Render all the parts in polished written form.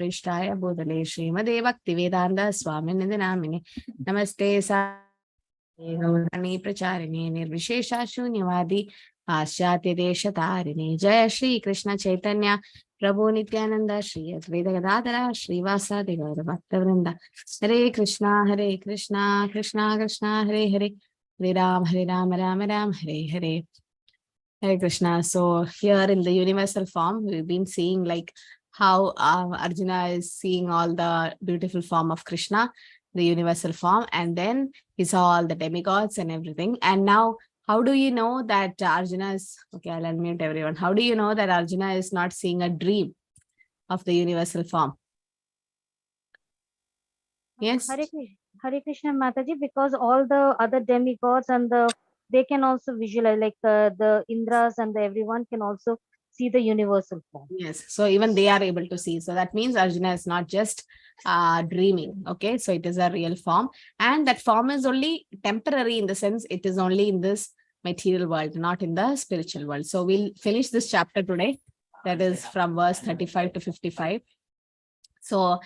Prishtaya Bodhale Srimade Bhakti Vedanta Swamini Namini Namaste Ani Pracharini Nirvishesha Shunyavadi Paschatya Desha Tarini Jaya Shri Krishna Chaitanya Prabhu Nityananda Shri Advaita Gadadhara Shri Vasadi Gaura Bhakta Vrinda Hare Krishna Krishna Krishna Hare Hare Hare Ram Ram Ram Hare Hare. Hare Krishna. So here in the universal form, we've been seeing like how Arjuna is seeing all the beautiful form of Krishna, the universal form, and then he saw all the demigods and everything. And now, how do you know that Arjuna is, okay, I'll unmute everyone. How do you know that Arjuna is not seeing a dream of the universal form? Yes? Hare Krishna Mataji, because all the other demigods and they can also visualize, like the Indras and everyone can also see the universal form. Yes, so even they are able to see. So that means Arjuna is not just dreaming. Okay, so it is a real form, and that form is only temporary in the sense it is only in this material world, not in the spiritual world. So we'll finish this chapter today. That is from verse 35 to 55. So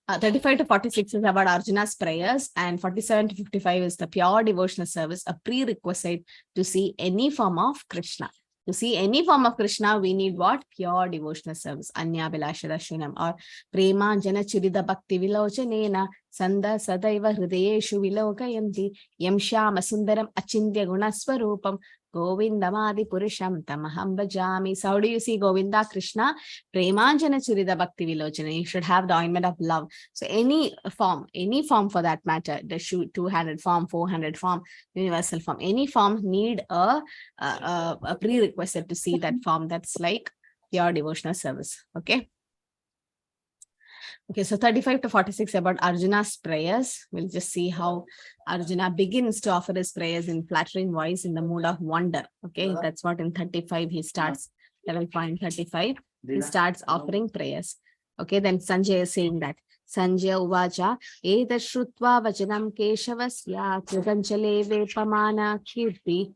35 to 46 is about Arjuna's prayers, and 47 to 55 is the pure devotional service, a prerequisite to see any form of Krishna. To see any form of Krishna, we need what? Pure devotional service. Anya Bilashada Shunam, or Prema Jana Churida Bhakti Vilochanena Sanda Sadaiva Hridayeshu Vilokayanti Yamsha Masundaram Achindya Gunaswarupam Govindamadi Purusham Tamaham Bhajami. So how do you see Govinda Krishna? Premanjana Churida Bhakti Vilochana. You should have the ointment of love. So any form for that matter, the two-handed form, four-handed form, universal form, any form need a prerequisite to see that form. That's like pure devotional service. Okay. Okay, so 35 to 46 about Arjuna's prayers. We'll just see how Arjuna begins to offer his prayers in flattering voice in the mood of wonder. Okay, that's what in 35 he starts, level point 35. He starts offering prayers. Okay, then Sanjay is saying that. Sanjay Uvacha, Eda Shrutva Vajanam Keshavasya Kriganchale Vepamana Kirti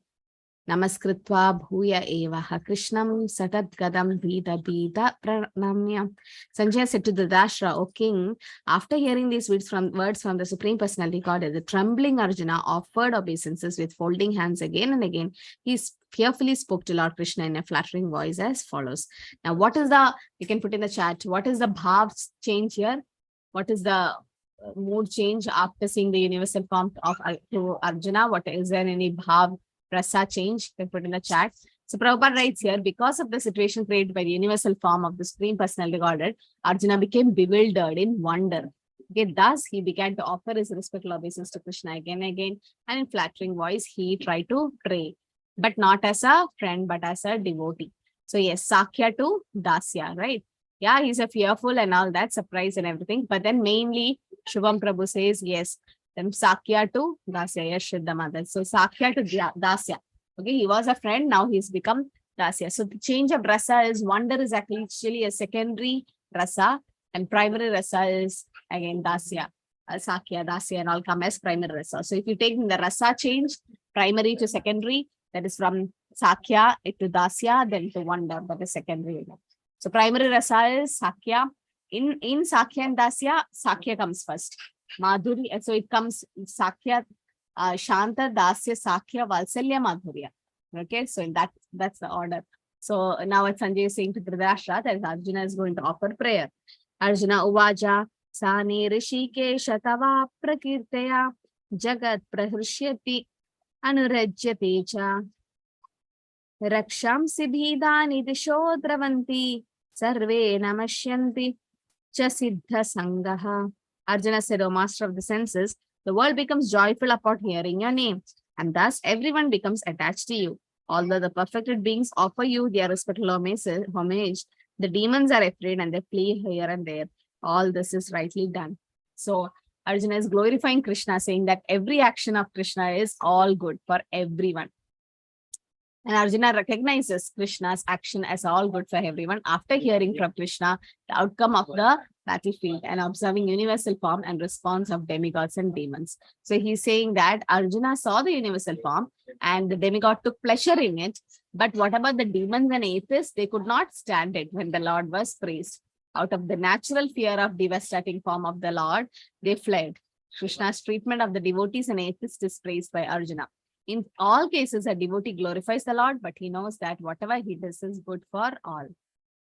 Namaskritva Bhuya Evaha Krishnam Satat Gadam Bida Bida Pranamya. Sanjay said to the Dashra, O king, after hearing these words from the Supreme Personality Godhead, the trembling Arjuna offered obeisances with folding hands again and again. He fearfully spoke to Lord Krishna in a flattering voice as follows. Now, what is the, you can put in the chat, what is the bhav change here? What is the mood change after seeing the universal form of to Arjuna? What is there any bhav rasa change? You can put in the chat. So Prabhupada writes here, because of the situation created by the universal form of the Supreme Personality Godhead, Arjuna became bewildered in wonder. Okay, thus he began to offer his respectful obeisance to Krishna again and again, and in flattering voice he tried to pray, but not as a friend, but as a devotee. So yes, Sakya to Dasya, right? Yeah, he's a fearful and all that, surprise and everything. But then mainly Shubham Prabhu says, yes, then Sakya to Dasya, yes, Shraddha Mother. So Sakya to Dasya. Okay, he was a friend, now he's become Dasya. So the change of rasa is, wonder is actually a secondary rasa, and primary rasa is again Dasya. Sakya, Dasya and all come as primary rasa. So if you take the rasa change, primary to secondary, that is from Sakya to Dasya, then to wonder, that is secondary. So primary rasa is Sakya. In Sakya and Dasya, Sakya comes first. Madhuri, so it comes Sakya, Shanta, Dasya, Sakya, Valsalya, Madhurya. Okay, so in that's the order. So now what Sanjay is saying to Dhritarashtra, that Arjuna is going to offer prayer. Arjuna Uvaja, Sani Rishikesha Tava Prakirtaya Jagat Prahrushyati Anurajyate Cha Rakshamsi Bhidani Disho Dravanti Sarve Namashyanti Cha Siddha Sangaha. Arjuna said, O master of the senses, the world becomes joyful upon hearing your name, and thus everyone becomes attached to you. Although the perfected beings offer you their respectful homage, the demons are afraid and they flee here and there. All this is rightly done. So Arjuna is glorifying Krishna, saying that every action of Krishna is all good for everyone. And Arjuna recognizes Krishna's action as all good for everyone after hearing from Krishna the outcome of the battlefield and observing universal form and response of demigods and demons. So he's saying that Arjuna saw the universal form and the demigod took pleasure in it. But what about the demons and atheists? They could not stand it when the Lord was praised. Out of the natural fear of devastating form of the Lord, they fled. Krishna's treatment of the devotees and atheists is praised by Arjuna. In all cases, a devotee glorifies the Lord, but he knows that whatever he does is good for all.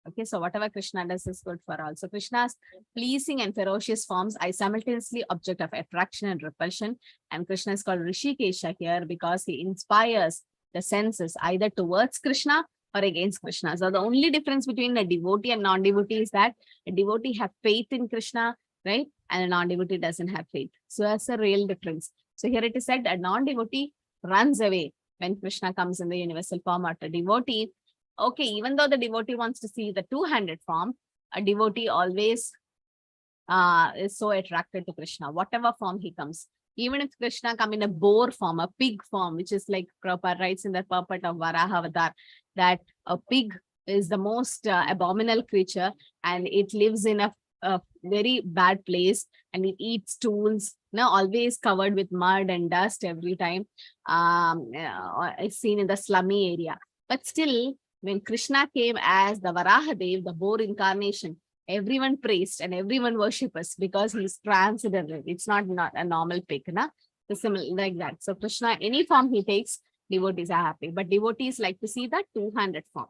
Okay, so whatever Krishna does is good for all. So Krishna's pleasing and ferocious forms are simultaneously object of attraction and repulsion. And Krishna is called Rishikesha here because he inspires the senses either towards Krishna or against Krishna. So the only difference between a devotee and non-devotee is that a devotee have faith in Krishna, right? And a non-devotee doesn't have faith. So that's a real difference. So here it is said a non-devotee runs away when Krishna comes in the universal form, or a devotee. Okay, even though the devotee wants to see the two-handed form, a devotee always is so attracted to Krishna, whatever form he comes. Even if Krishna come in a boar form, a pig form, which is like Prabhupada writes in the purport of Varaha Avatar, that a pig is the most abominable creature and it lives in a very bad place and it eats tools, always covered with mud and dust every time. It's seen in the slummy area. But still, when Krishna came as the Varahadev, the boar incarnation, everyone praised and everyone worshippers because he's transcendental. It's not a normal pig, similar like that. So Krishna, any form he takes, devotees are happy. But devotees like to see the two-handed form.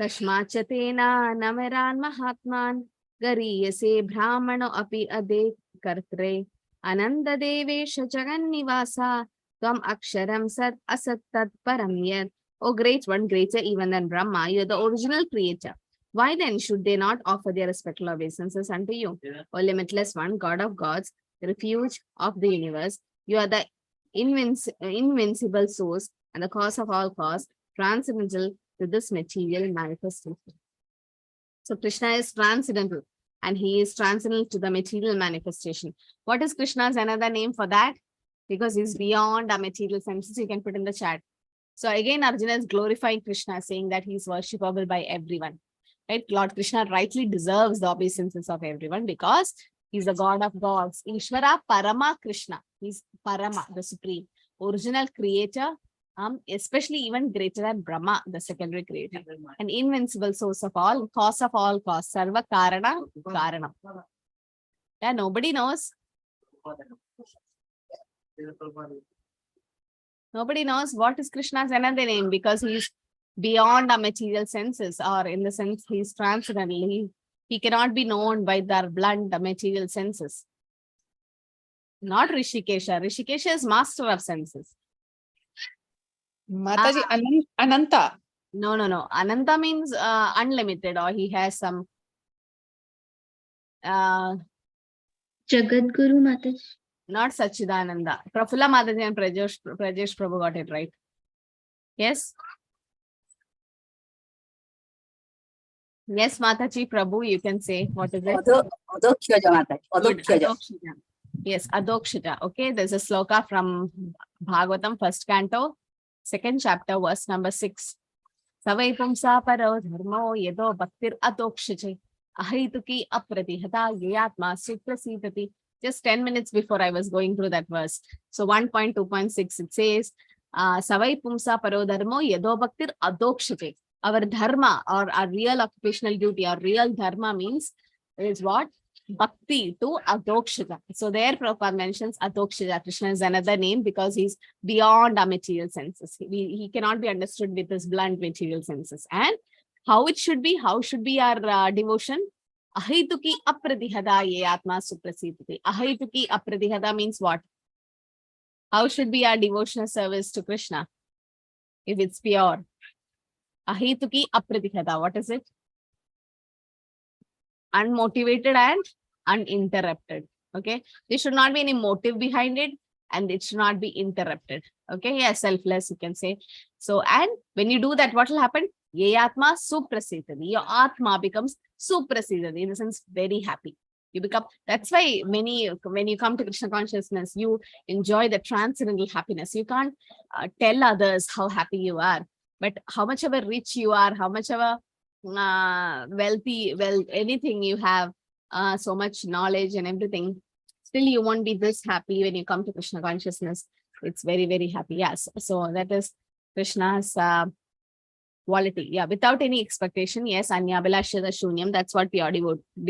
Tashmachatena namaran mahatman gariyase brahmano api ade kartre ananda devesha jagannivasa tvam aksharam sat asat tat paramyat. Oh great one, greater even than Brahma, you are the original creator. Why then should they not offer their respectful obeisances unto you? O limitless one, God of gods, the refuge of the universe, you are the invincible source and the cause of all cause, transcendental to this material manifestation. So Krishna is transcendental and he is transcendental to the material manifestation. What is Krishna's another name for that? Because he's beyond our material senses. You can put in the chat. So again, Arjuna is glorifying Krishna, saying that he is worshipable by everyone. Right? Lord Krishna rightly deserves the obeisances of everyone because he's the God of gods. Ishvara Parama Krishna. He's Parama, the supreme, original creator, especially even greater than Brahma, the secondary creator. An invincible source of all, cause of all cause. Sarva Karana Karanam. Yeah, nobody knows. Nobody knows what is Krishna's another name because he's beyond our material senses, or in the sense he's transcendental. He cannot be known by their blunt material senses. Not Rishikesha. Rishikesha is master of senses. Mataji, Ananta. No. Ananta means unlimited, or he has some Jagadguru Mataji. Not Sachidananda. Prafulla Mataji and Prajesh Prabhu got it right. Yes? Yes, Mataji Prabhu, you can say. What is it? Adokshaja Mataji. Adokshaja. Yes, Adokshita. Okay, there's a sloka from Bhagavatam, first canto, second chapter, verse number 6. Savai pumsa paro dharmo yedo bhaktir adokshaje ahituki apratihata yatma suprasidati. Just 10 minutes before I was going through that verse. So 1.2.6, it says, Savai pumsa paro dharmo yedo bhaktir adokshaje. Our dharma, or our real occupational duty, our real dharma means is what? Bhakti to Adokshita. So there Prabhupada mentions Adokshita. Krishna is another name because he's beyond our material senses. He cannot be understood with his blunt material senses. And how it should be, how should be our devotion? Ahituki apradihada ye atma suprasidati. Ahituki apradihada means what? How should be our devotional service to Krishna if it's pure? Ahituki apradihada. What is it? Unmotivated and uninterrupted. Okay, there should not be any motive behind it, and it should not be interrupted. Okay, yeah, selfless, you can say. So, and when you do that, what will happen? Ye atma suprasidati. Your atma becomes suprasidati, in the sense very happy. You become, that's why when you come to Krishna consciousness, you enjoy the transcendental happiness. You can't tell others how happy you are, but how much ever rich you are, how much ever wealthy, anything you have, so much knowledge and everything, still you won't be this happy when you come to Krishna consciousness. It's very, very happy. Yes. So that is Krishna's quality. Yeah, without any expectation. Yes, Anyabhilashita Shunyam. That's what pure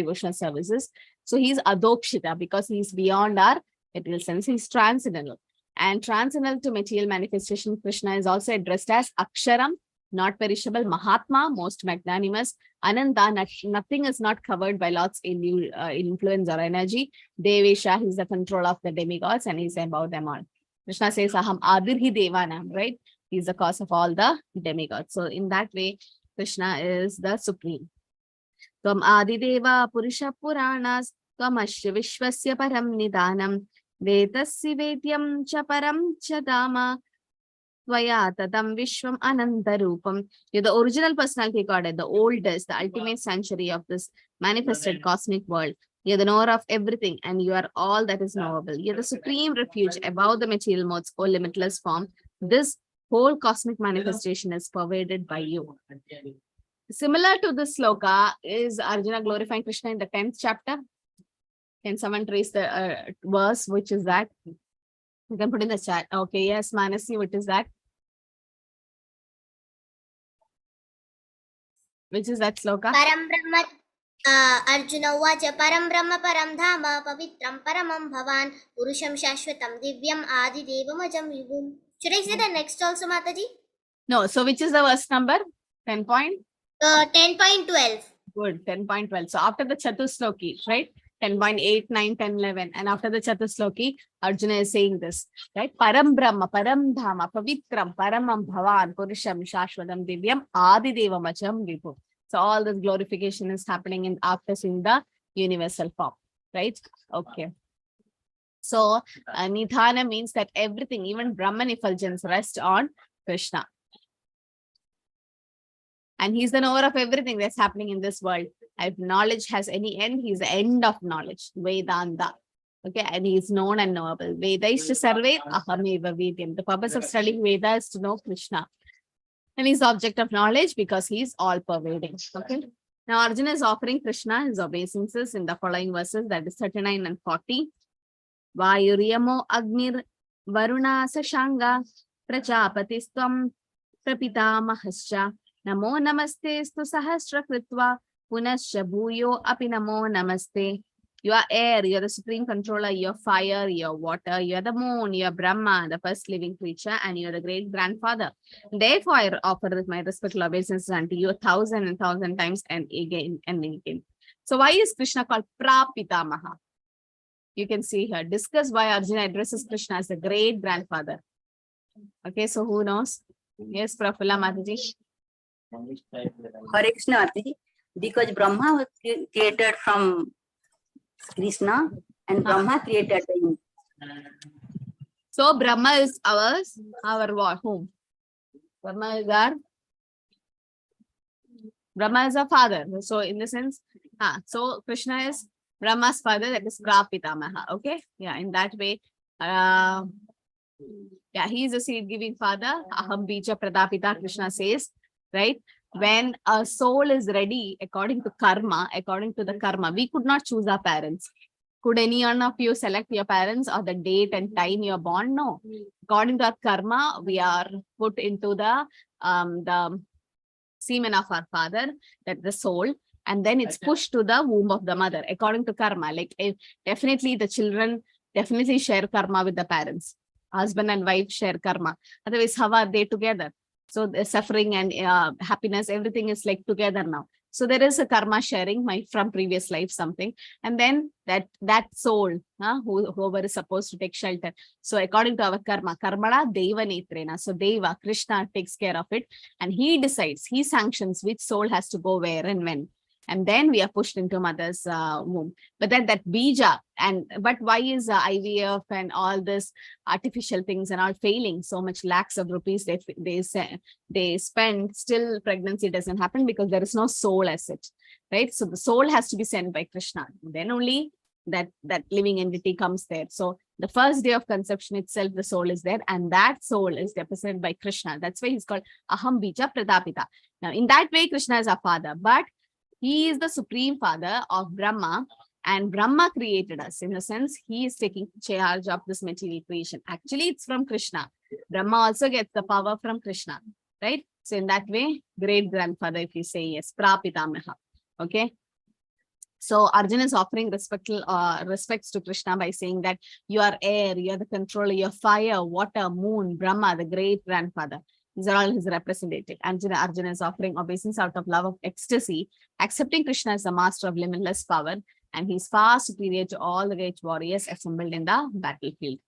devotional service is. So he's Adokshita because he's beyond our material sense. He's transcendental. And transcendental to material manifestation, Krishna is also addressed as Aksharam, not perishable, Mahatma, most magnanimous, Ananta, nothing is not covered by Lord's influence or energy. Devesha, he's the control of the demigods and he's above them all. Krishna says, Aham Adirhi Devanam, right? He's the cause of all the demigods. So in that way, Krishna is the supreme. Tvam Adideva Purusha Puranas, Tvam Ashya Vishwasya Param Nidanam, Vetasya Vedyam Cha Param Cha Dama, Tvaya Tadam Vishwam Anantarupam. You're the original personality Godhead, the oldest, the ultimate sanctuary of this manifested cosmic world. You're the knower of everything and you are all that is knowable. You're the supreme refuge above the material modes, O limitless form. This whole cosmic manifestation is pervaded by you. Similar to this sloka is Arjuna glorifying Krishna in the 10th chapter. Can someone trace the verse? Which is that? You can put in the chat. Okay, yes, Manasi, what is that? Which is that sloka? Param Brahma, Arjuna Uvacha Param Brahma Param Dhama Pavitram Paramam Bhavan Purusham Shashwatam Divyam Adi Devamajam Vibhum. Should I say the next also, Mataji? No, so which is the verse number? 10 point? 10.12. Good, 10.12. So after the Chatusloki, right? 10.8, 9, 10, 11. And after the Chatusloki, Arjuna is saying this, right? Param Brahma, Param Dhama, Pavitram, Paramam Bhavan, Purusham, Shashwadam, Divyam, Adi Devamacham, Vibhu. So all this glorification is happening in after seeing the universal form, right? Okay. So Nidhana means that everything, even Brahman effulgence, rest on Krishna. And he's the knower of everything that's happening in this world. If knowledge has any end, he's the end of knowledge. Vedanta. Okay, and he's known and knowable. Veda is to survey, ahameva vedyam. The purpose of studying Veda is to know Krishna. And he's the object of knowledge because he's all pervading. Okay. Now Arjuna is offering Krishna his obeisances in the following verses, that is 39 and 40. Vayuryamo Agnir Varuna Sashanga Prajapatistvam Prapita Mahascha Namo Namaste Stu Sahasra Kritva Punascha Bhuyo Api Namo Namaste. You are air, you are the supreme controller, you are fire, you are water, you are the moon, you are Brahma, the first living creature, and you are the great grandfather. Therefore, I offer my respectful obeisances unto you 1,000 and 1,000 times and again and again. So why is Krishna called Prapitamaha? You can see here. Discuss why Arjuna addresses Krishna as the great grandfather. Okay, so who knows? Yes, Prafulla Mataji. Hare Krishna Mataji. Because Brahma was created from Krishna and Brahma created him. So Brahma is ours, our what? Whom? Brahma is our father. So in the sense, so Krishna is Brahma's father, that is Prapitamaha. Okay, yeah, in that way, yeah, he is a seed-giving father. Aham bija pradapita, Krishna says, right? When a soul is ready, according to the karma, we could not choose our parents. Could any one of you select your parents or the date and time you are born? No. According to our karma, we are put into the semen of our father, that the soul, and then it's pushed to the womb of the mother, according to karma. Like definitely the children definitely share karma with the parents. Husband and wife share karma. Otherwise, how are they together? So the suffering and happiness, everything is like together now. So there is a karma sharing from previous life something. And then that soul, whoever is supposed to take shelter. So according to our karma, karmala deva netrena. So Deva, Krishna takes care of it. And he decides, he sanctions which soul has to go where and when. And then we are pushed into mother's womb. But then that bija, but why is IVF and all this artificial things and all failing? So much lakhs of rupees they spend, still pregnancy doesn't happen because there is no soul as such, right? So the soul has to be sent by Krishna. Then only that living entity comes there. So the first day of conception itself, the soul is there, and that soul is represented by Krishna. That's why he's called Aham Bija Pradapita. Now, in that way, Krishna is our father, but he is the supreme father of Brahma, and Brahma created us. In a sense, he is taking charge of this material creation. Actually, it's from Krishna. Brahma also gets the power from Krishna, right? So in that way, great grandfather, if you say yes, prapitamaha. Okay. So Arjuna is offering respects to Krishna by saying that you are air, you are the controller, you are fire, water, moon, Brahma, the great grandfather. These are all his representative. Arjuna is offering obeisance out of love of ecstasy, accepting Krishna as the master of limitless power, and he's far superior to all the great warriors assembled in the battlefield.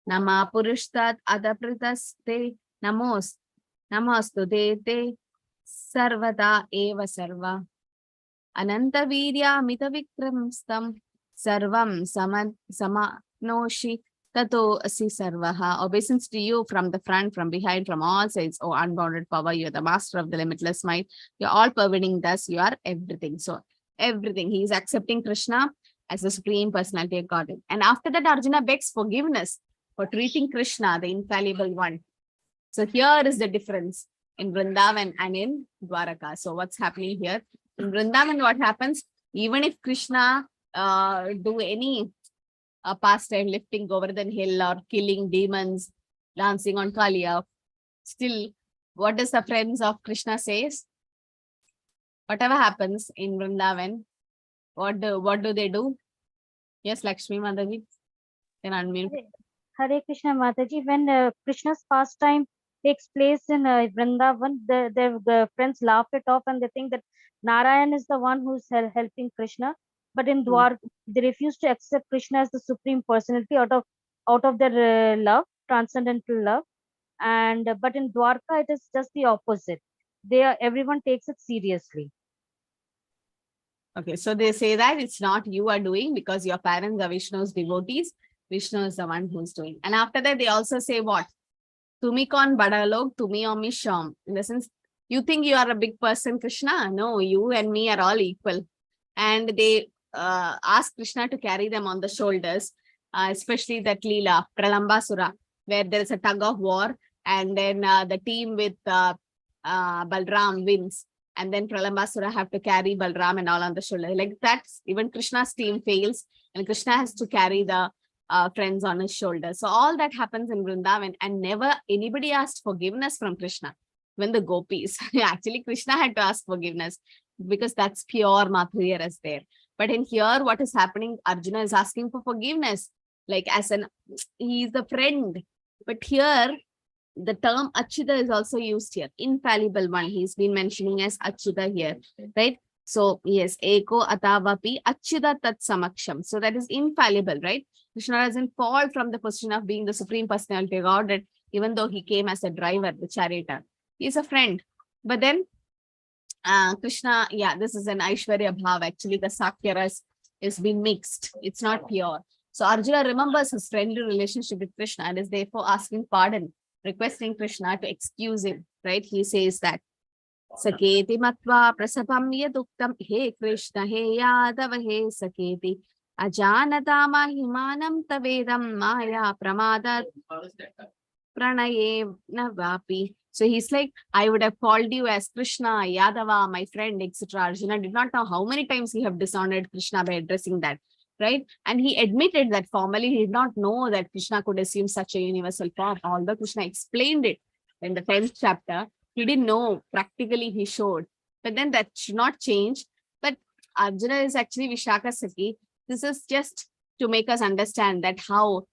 Nama Purushtat Adapritaste Namostu Te Sarvada Eva Sarva Ananta Vidya Mita Vikramstam Sarvam Samanoshi Tato Asi Sarvaha. Obeisance to you from the front, from behind, from all sides. Oh, unbounded power, you are the master of the limitless might. You are all pervading, thus you are everything. So everything. He is accepting Krishna as the supreme personality of Godhead. And after that, Arjuna begs forgiveness for treating Krishna, the infallible one. So here is the difference in Vrindavan and in Dwaraka. So what's happening here? In Vrindavan, what happens? Even if Krishna do any pastime, lifting Govardhan hill or killing demons, dancing on Kaliya, still, what does the friends of Krishna says? Whatever happens in Vrindavan, what do they do? Yes, Lakshmi Mataji, can unmute. Hare Krishna Mataji, when Krishna's pastime takes place in Vrindavan, the friends laugh it off and they think that Narayan is the one who's helping Krishna. But in Dwarka, they refuse to accept Krishna as the supreme personality out of their love, transcendental love. And but in Dwarka, it is just the opposite. Everyone takes it seriously. Okay, so they say that it's not you are doing because your parents are Vishnu's devotees. Vishnu is the one who's doing. And after that, they also say what? Tumi kon bada log, tumi omi sham. In the sense, you think you are a big person, Krishna? No, you and me are all equal. And they ask Krishna to carry them on the shoulders, especially that Leela, Pralambasura, where there is a tug of war. And then the team with Balram wins. And then Pralambasura have to carry Balram and all on the shoulder. Like that, even Krishna's team fails. And Krishna has to carry the friends on his shoulder. So all that happens in Vrindavan, and never anybody asked forgiveness from Krishna. When the gopis, actually Krishna had to ask forgiveness because that's pure Madhurya is there. But in here, what is happening? Arjuna is asking for forgiveness, like he is the friend. But here, the term Achyuta is also used here. Infallible one. He's been mentioning as Achyuta here, right? So yes, Eko Atavapi Achyuta Tat Samaksham. So that is infallible, right? Krishna doesn't fall from the position of being the supreme personality of God, that even though he came as a driver, the charioteer, he's a friend. But then Krishna, yeah, this is an Aishwarya Bhav. Actually, the Sakyaras is being mixed. It's not pure. So Arjuna remembers his friendly relationship with Krishna and is therefore asking pardon, requesting Krishna to excuse him, right? He says that Saketi matva prasapam yaduktam he Krishna he Yadava he Saketi ajanata mahimanam tavedam maya pramada pranaye navapi. So he's like, I would have called you as Krishna, Yadava, my friend, etc. Arjuna did not know how many times he have dishonored Krishna by addressing that, right? And he admitted that formally he did not know that Krishna could assume such a universal form. Although Krishna explained it in the 10th chapter, he didn't know. Practically he showed. But then that should not change. But Arjuna is actually Vishaka Saki. This is just to make us understand that how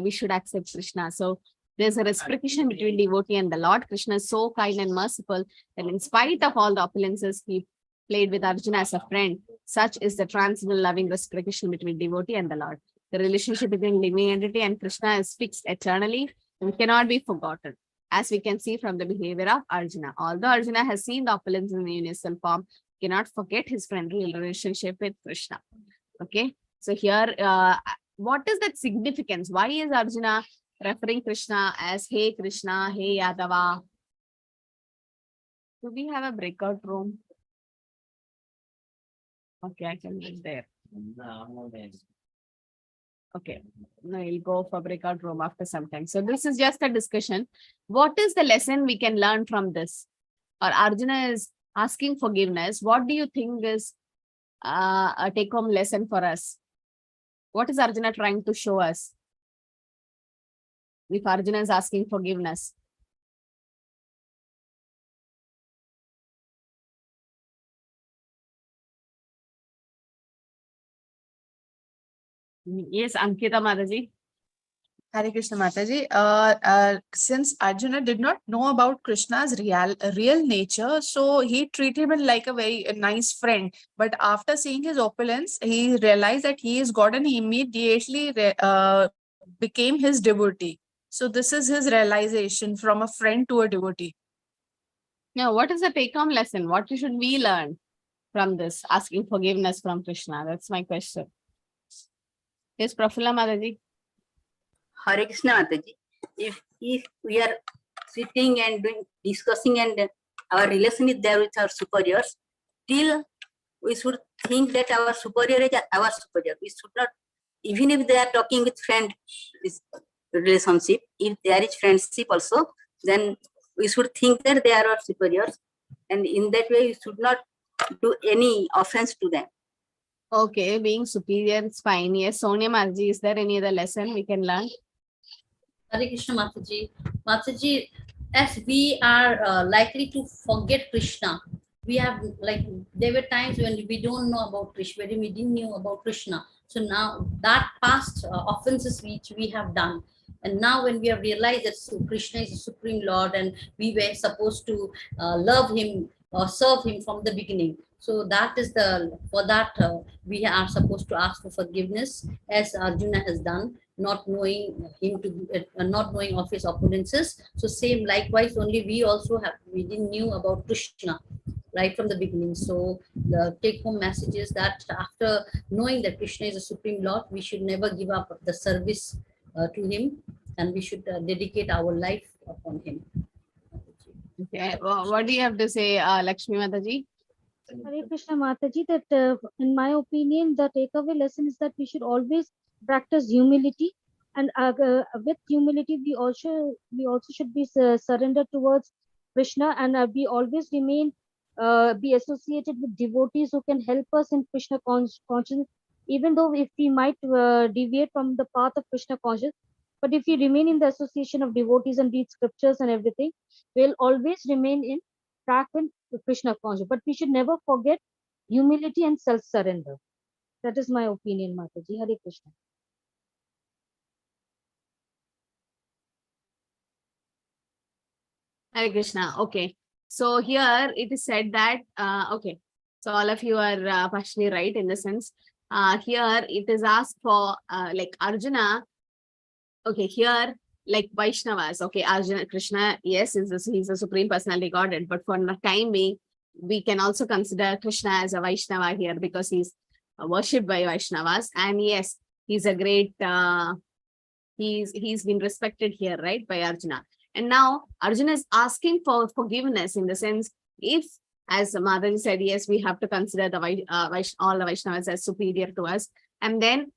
we should accept Krishna. So there's a reciprocation between devotee and the Lord. Krishna is so kind and merciful that in spite of all the opulences, he played with Arjuna as a friend. Such is the transcendental loving reciprocation between devotee and the Lord. The relationship between living entity and Krishna is fixed eternally and cannot be forgotten, as we can see from the behavior of Arjuna. Although Arjuna has seen the opulence in the universal form, he cannot forget his friendly relationship with Krishna. Okay, so here, what is that significance? Why is Arjuna referring Krishna as Hey Krishna, Hey Yadava? Do we have a breakout room? Okay, I can be there. Okay, no, I'll go for breakout room after some time. So this is just a discussion. What is the lesson we can learn from this? Or Arjuna is asking forgiveness. What do you think is a take-home lesson for us? What is Arjuna trying to show us? If Arjuna is asking forgiveness. Yes, Ankita Mataji. Hare Krishna Mataji. Since Arjuna did not know about Krishna's real nature, so he treated him like a very nice friend. But after seeing his opulence, he realized that he is God, and he immediately became his devotee. So this is his realization from a friend to a devotee. Now, what is the take-home lesson? What should we learn from this? Asking forgiveness from Krishna. That's my question. Yes, Prafulla Mataji. Hare Krishna Mataji. If we are sitting and discussing and our relation is there with our superiors, still we should think that our superior is our superior. We should not, even if they are talking with friend, this relationship, if there is friendship also, then we should think that they are our superiors, and in that way we should not do any offense to them. Okay, being superior is fine. Yes, Sonia Mataji, is there any other lesson we can learn? Hare Krishna Mataji. Mataji, as we are likely to forget Krishna, we have, like, there were times when we don't know about Krishna, when we didn't know about Krishna. So now that past offenses which we have done, and now when we have realized that Krishna is the Supreme Lord and we were supposed to love him or serve him from the beginning. So that is for that we are supposed to ask for forgiveness, as Arjuna has done, not knowing him to not knowing of his opponences. So same likewise, only we didn't knew about Krishna right from the beginning. So the take home message is that after knowing that Krishna is the Supreme Lord, we should never give up the service to him, and we should dedicate our life upon him. Okay, what do you have to say, Lakshmi Mataji? Hare Krishna Mataji, that in my opinion, the takeaway lesson is that we should always practice humility, and with humility, we also should be surrendered towards Krishna, and we always be associated with devotees who can help us in Krishna consciousness, even though if we might deviate from the path of Krishna consciousness. But if we remain in the association of devotees and read scriptures and everything, we'll always remain in track in Krishna consciousness. But we should never forget humility and self-surrender. That is my opinion, Mataji. Hare Krishna. Hare Krishna. Okay. So here it is said that, okay. So all of you are partially right in the sense. Here it is asked for like Arjuna. Okay, here like Vaishnavas. Okay, Arjuna, Krishna, yes, he's a supreme personality godhead. But for the time being, we can also consider Krishna as a Vaishnava here because he's worshipped by Vaishnavas. And yes, he's a great, he's been respected here, right, by Arjuna. And now Arjuna is asking for forgiveness in the sense, if, as Madhavi said, yes, we have to consider the all the Vaishnavas as superior to us. And then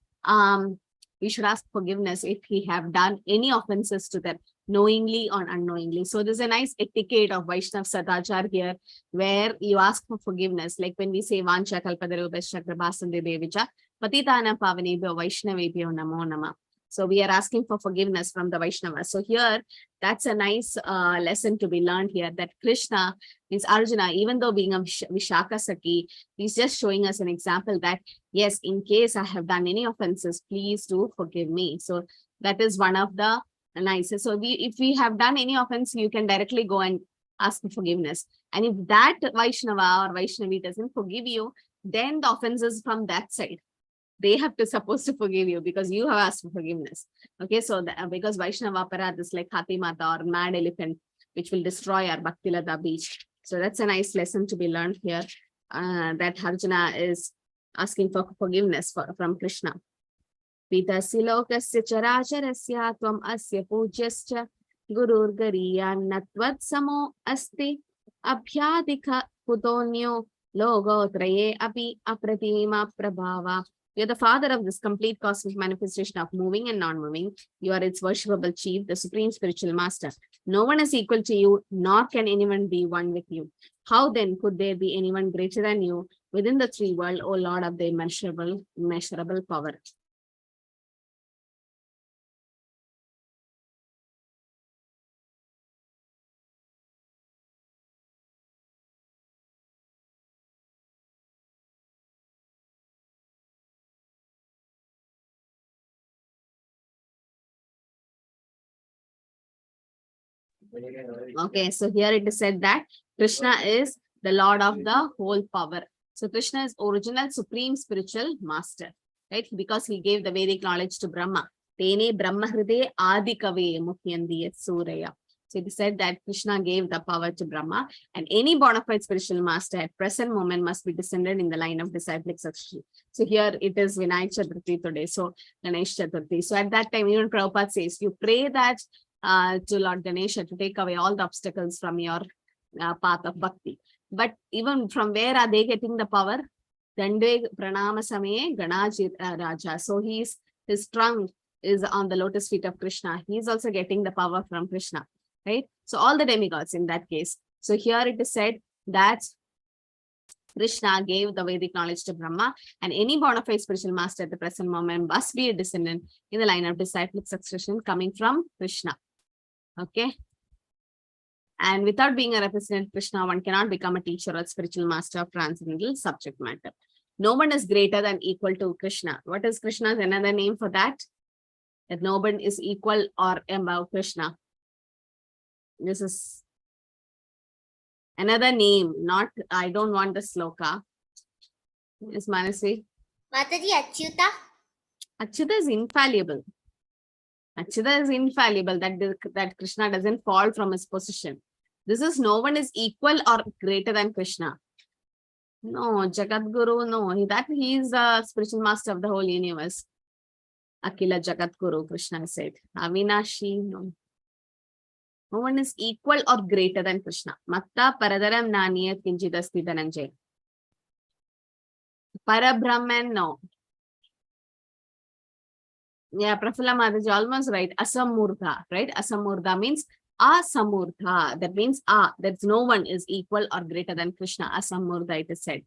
we should ask forgiveness if we have done any offenses to them, knowingly or unknowingly. So there's a nice etiquette of Vaishnav Sadachar here, where you ask for forgiveness. Like when we say, Vancha kalpadarubhascha kripasindhe devicha, patitana pavanebhyo vaishnavebhyo namo nama. So we are asking for forgiveness from the Vaishnavas. So here, that's a nice lesson to be learned here, that Krishna means Arjuna, even though being a Vishaka Saki, he's just showing us an example that, yes, in case I have done any offenses, please do forgive me. So that is one of the nicest. So if we have done any offense, you can directly go and ask for forgiveness. And if that Vaishnava or Vaishnavi doesn't forgive you, then the offense is from that side. They have to supposed to forgive you because you have asked for forgiveness. Okay, so because Vaishnava Aparadha is like Hathi Mata or mad elephant, which will destroy our Bhakti Lata beach. So that's a nice lesson to be learned here, that Arjuna is asking for forgiveness from Krishna. Pitasi lokasya characharasya tvam asya pujyascha gurur gariyannatvat samo asti abhyadika putonyo logo traye api apratima prabhava. You're the father of this complete cosmic manifestation of moving and non-moving. You are its worshipable chief, the supreme spiritual master. No one is equal to you, nor can anyone be one with you. How then could there be anyone greater than you within the three world, O Lord of the immeasurable power? Okay, so here it is said that Krishna is the Lord of the whole power. So Krishna is original supreme spiritual master, right? Because he gave the Vedic knowledge to Brahma. Tene Brahma Hride Adi Kave Muhyandi Suraya. So it is said that Krishna gave the power to Brahma, and any bona fide spiritual master at present moment must be descended in the line of disciplic succession. So here it is Vinayak Chaturthi today, so Ganesh Chaturthi. So at that time, even Prabhupada says, you pray that to Lord Ganesha to take away all the obstacles from your path of bhakti. But even from where are they getting the power? Dande Pranama Samaye Ganajit Raja. So his trunk is on the lotus feet of Krishna. He is also getting the power from Krishna, right? So all the demigods in that case. So here it is said that Krishna gave the Vedic knowledge to Brahma, and any bona fide spiritual master at the present moment must be a descendant in the line of disciplic succession coming from Krishna. Okay. And without being a representative of Krishna, one cannot become a teacher or spiritual master of transcendental subject matter. No one is greater than equal to Krishna. What is Krishna's another name for that? That no one is equal or above Krishna. This is another name, not, I don't want the sloka. Yes, Manasi. Mataji, Achyuta. Achyuta is infallible. Achyuta is infallible, that Krishna doesn't fall from his position. This is no one is equal or greater than Krishna. No, Jagat Guru, no, he is the spiritual master of the whole universe. Akila Jagat Guru, Krishna said. Avinashi, no. No one is equal or greater than Krishna. Matta Paradaram Naniyat Kinchidasti Dhananjay. Parabrahman, no. Yeah, Prafula Mataji, almost right. Asamurtha, right? Asamurtha means Asamurtha. That means that no one is equal or greater than Krishna. Asamurtha, it is said.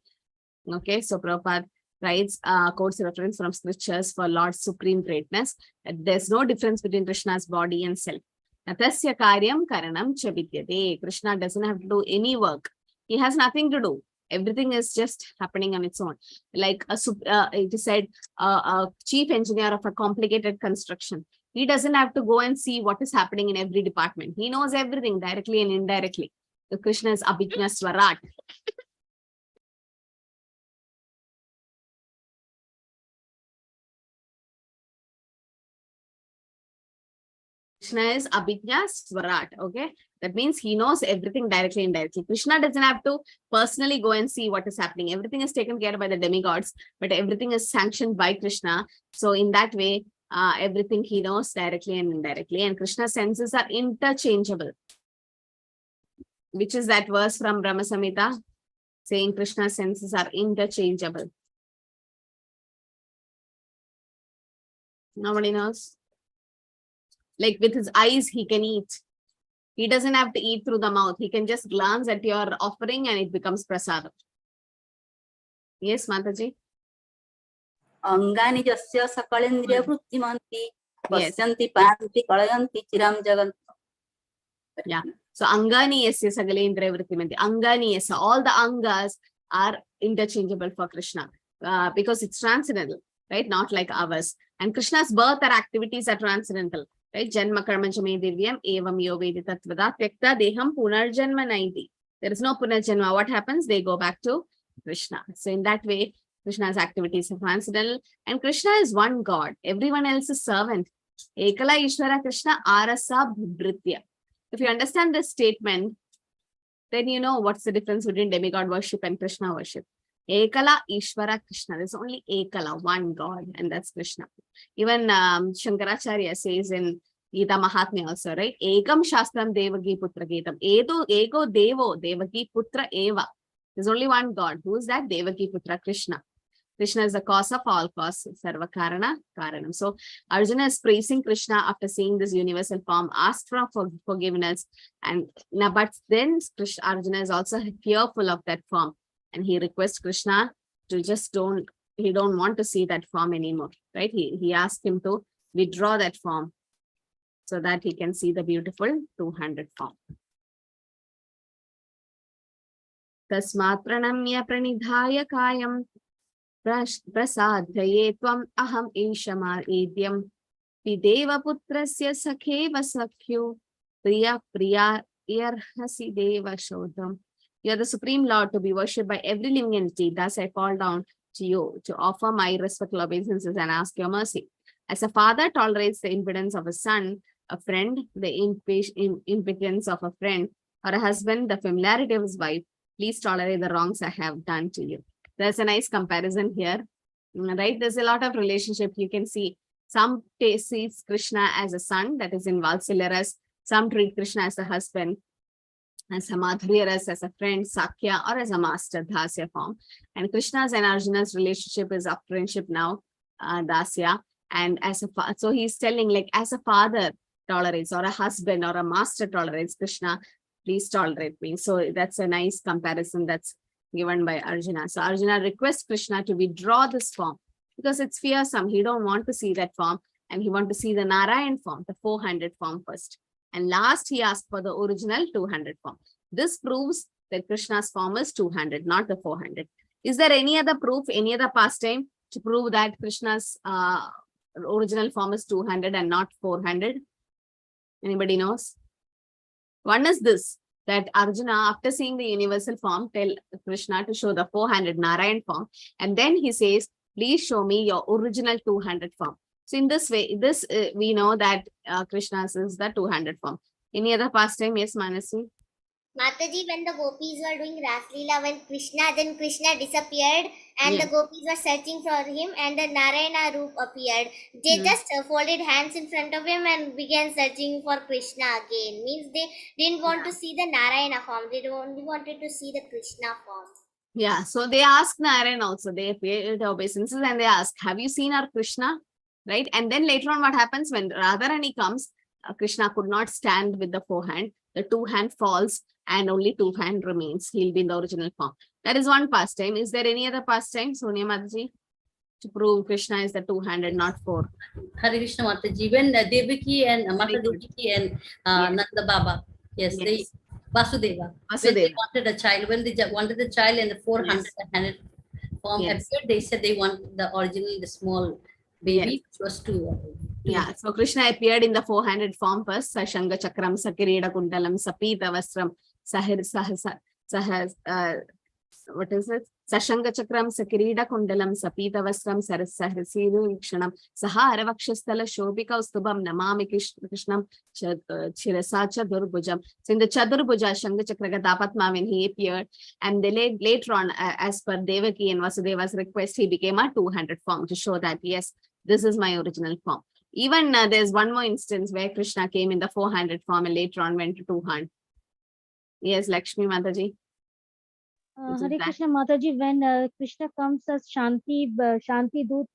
Okay, so Prabhupada writes quotes reference from scriptures for Lord's supreme greatness. There's no difference between Krishna's body and self. Natasya karyam karanam cha vidyate. Krishna doesn't have to do any work. He has nothing to do. Everything is just happening on its own. Like it is said, a chief engineer of a complicated construction. He doesn't have to go and see what is happening in every department. He knows everything directly and indirectly. So Krishna is Abhijna Swarat. Krishna is Abhijna Swarat, okay? That means he knows everything directly and indirectly. Krishna doesn't have to personally go and see what is happening. Everything is taken care of by the demigods, but everything is sanctioned by Krishna. So in that way, everything he knows directly and indirectly. And Krishna's senses are interchangeable. Which is that verse from Brahma Samhita saying Krishna's senses are interchangeable. Nobody knows? Like with his eyes, he can eat. He doesn't have to eat through the mouth. He can just glance at your offering and it becomes prasadam. Yes, Mataji? Angani jasya sakalendriya vrittimanti Yes. pasyanti panti kalayanti chiram jagan. Yeah. So Angani yasya sakalendriya vrittimanti. Angani yasya. All the angas are interchangeable for Krishna because it's transcendental, right? Not like ours. And Krishna's birth or activities are transcendental. Right? Janma karma jame divyam evam yo vedi tatvada tyakta deham punarjanma naiti. There is no punarjanma. What happens? They go back to Krishna. So in that way, Krishna's activities are transcendental. And Krishna is one God. Everyone else is servant. Ekala Ishvara Krishna arasa bhritya. If you understand this statement, then you know what's the difference between demigod worship and Krishna worship. Ekala Ishvara Krishna. There's only Ekala, one God, and that's Krishna. Even Shankaracharya says in Gita Mahatmya also, right? Ekam Shastram Devaki Putra Getam. Ego Devo Devaki Putra Eva. There's only one God. Who is that? Devaki Putra Krishna. Krishna is the cause of all causes. Sarva Karana Karanam. So Arjuna is praising Krishna after seeing this universal form, asked for forgiveness. And now, but then Arjuna is also fearful of that form. And he requests Krishna to just don't want to see that form anymore, right? He asked him to withdraw that form so that he can see the beautiful 200 form. Tasmat pranamya pranidhaya kayam prasadhaye tvam aham ishamar idyam videva putrasya sakheva sakhyo Priya Priya Irhasi Deva Shodham. You are the Supreme Lord to be worshipped by every living entity. Thus I fall down to you to offer my respectful obeisances and ask your mercy. As a father tolerates the impotence of a son, a friend, the impotence of a friend, or a husband, the familiarity of his wife, please tolerate the wrongs I have done to you. There's a nice comparison here, right? There's a lot of relationship. You can see some sees Krishna as a son, that is in Valsalya. Some treat Krishna as a husband, as a Madhurya as a friend, Sakya, or as a master, Dasya form. And Krishna's and Arjuna's relationship is of friendship now, Dasya. And as a so he's telling, like, as a father tolerates, or a husband or a master tolerates Krishna, please tolerate me. So that's a nice comparison that's given by Arjuna. So Arjuna requests Krishna to withdraw this form because it's fearsome. He don't want to see that form, and he want to see the Narayan form, the 400 form first. And last he asked for the original 200 form. This proves that Krishna's form is 200, not the 400. Is there any other proof, any other pastime to prove that Krishna's original form is 200 and not 400? Anybody knows? One is this, that Arjuna, after seeing the universal form, tell Krishna to show the 400 Narayan form. And then he says, please show me your original 200 form. So in this way, we know that Krishna's is the 200 form. Any other pastime? Yes, Manasi? Mataji, when the gopis were doing Raslila, when Krishna disappeared and Yeah. the gopis were searching for him and the Narayana Roop appeared. They just folded hands in front of him and began searching for Krishna again. Means they didn't want to see the Narayana form. They only wanted to see the Krishna form. Yeah, so they ask Narayan also, they paid obeisances and they ask, have you seen our Krishna? Right? And then later on what happens when Radharani comes, Krishna could not stand with the 4-hand. The 2-hand falls and only 2-hand remains. He'll be in the original form. That is one pastime. Is there any other pastime, Sonia Mataji, to prove Krishna is the 2-handed, not 4? Hare Krishna Mataji, when Devaki and Mata Very good. Devaki and Yes. Nanda Baba, Yes. they Vasudeva, when Vasudeva. they wanted a child, when they wanted a child in the 400 form Yes. appeared, they said they want the original, the small baby, Yes. which was 2. Yeah, so Krishna appeared in the 400 form first. Sashanga Chakram, Sakireda Kundalam, Sapita Vastram, what is it? Sashanga Chakram, Sakireda Kundalam, Sapita Vastram, Sarasahasiru Ikshanam, Sahara Vakshasthala, Shobika Ustubam, Namami Krishnam, Chirasacha Durbujam. So in the Chadurbuja, Shanga Chakragatapatma, when he appeared, and they later on, as per Devaki and Vasudeva's request, he became a 200 form to show that, yes, this is my original form. Even there's one more instance where Krishna came in the 400 form and later on went to 200. Yes, Lakshmi Mataji. Which is Hare that? Krishna Mataji, when Krishna comes as Shanti Dut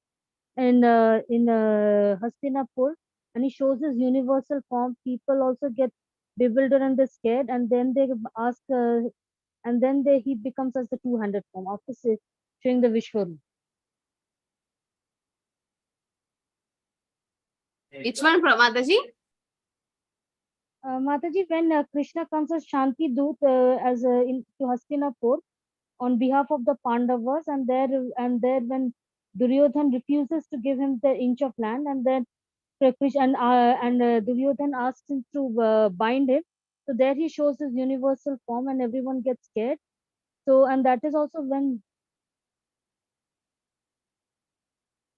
in Hastinapur, and he shows his universal form, people also get bewildered and they're scared, and then they ask, and then he becomes as the 200 form after showing the Vishwarup. Which one, Mataji? Mataji, when Krishna comes as Shanti Dut to Hastinapur on behalf of the Pandavas, and there when Duryodhan refuses to give him the inch of land, and then Krishna and Duryodhan asks him to bind him. So there he shows his universal form, and everyone gets scared. So, and that is also when.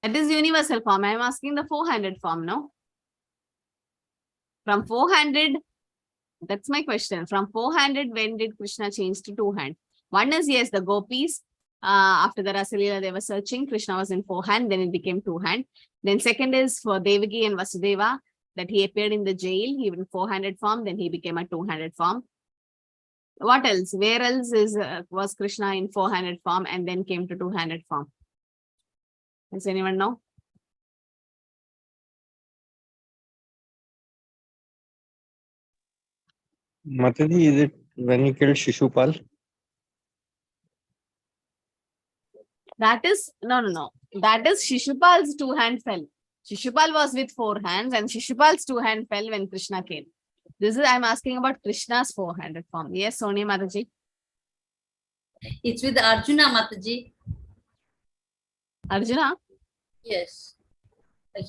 That is universal form. I am asking the 400 form, no? From 400, that's my question. From 400, when did Krishna change to 200? One is, yes, the gopis, after the Rasalila, they were searching. Krishna was in 4-hand, then it became 2-hand. Then second is for Devaki and Vasudeva, that he appeared in the jail, he in 400 form, then he became a 200 form. What else? Where else was Krishna in 400 form and then came to 200 form? Does anyone know? Mataji, is it when he killed Shishupal? That is, no. That is Shishupal's 2-hand fell. Shishupal was with 4 hands and Shishupal's 2-hand fell when Krishna came. This is, I'm asking about Krishna's 400 form. Yes, Sonia Mataji. It's with Arjuna Mataji. Arjuna? Yes.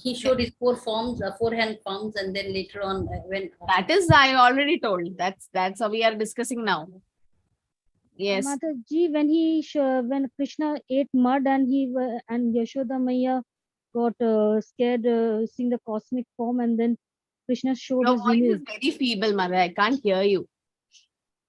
He showed his four forms, four hand forms, and then later on when That is, I already told. That's how we are discussing now. Yes. Mataji, when Krishna ate mud and and Yashoda Maya got scared seeing the cosmic form, and then Krishna showed Your his voice image. is very feeble, mother. I can't hear you.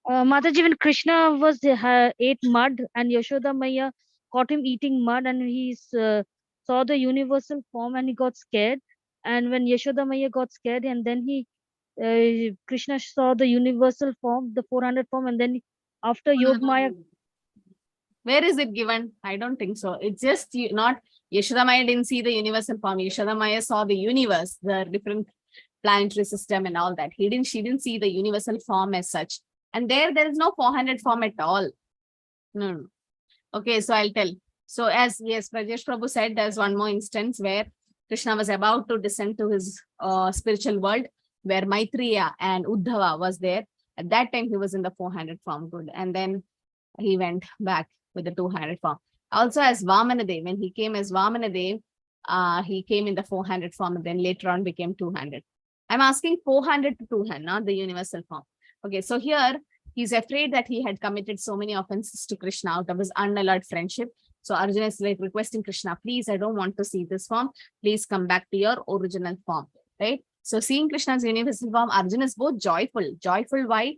Mataji, when Krishna ate mud and Yashoda Maya caught him eating mud, and he saw the universal form and he got scared. And when Yashoda Maya got scared, and then Krishna saw the universal form, the 400 form, and then after Yog Maya. Where is it given? I don't think so. It's just not Yashoda Maya didn't see the universal form. Yashoda Maya saw the universe, the different planetary system and all that. She didn't see the universal form as such. And there is no 400 form at all. No. Okay, so I'll tell. So as yes, Rajesh Prabhu said, there's one more instance where Krishna was about to descend to his spiritual world, where Maitreya and Uddhava was there. At that time, he was in the 400 form. Good. And then he went back with the 200 form. Also as Vamanadev, when he came as Vamanadev, he came in the 400 form and then later on became 200. I'm asking 400 to 200, not the universal form. Okay, so here he's afraid that he had committed so many offenses to Krishna out of his unalloyed friendship. So Arjuna is like requesting Krishna, please, I don't want to see this form. Please come back to your original form, right? So seeing Krishna's universal form, Arjuna is both joyful. Joyful, why?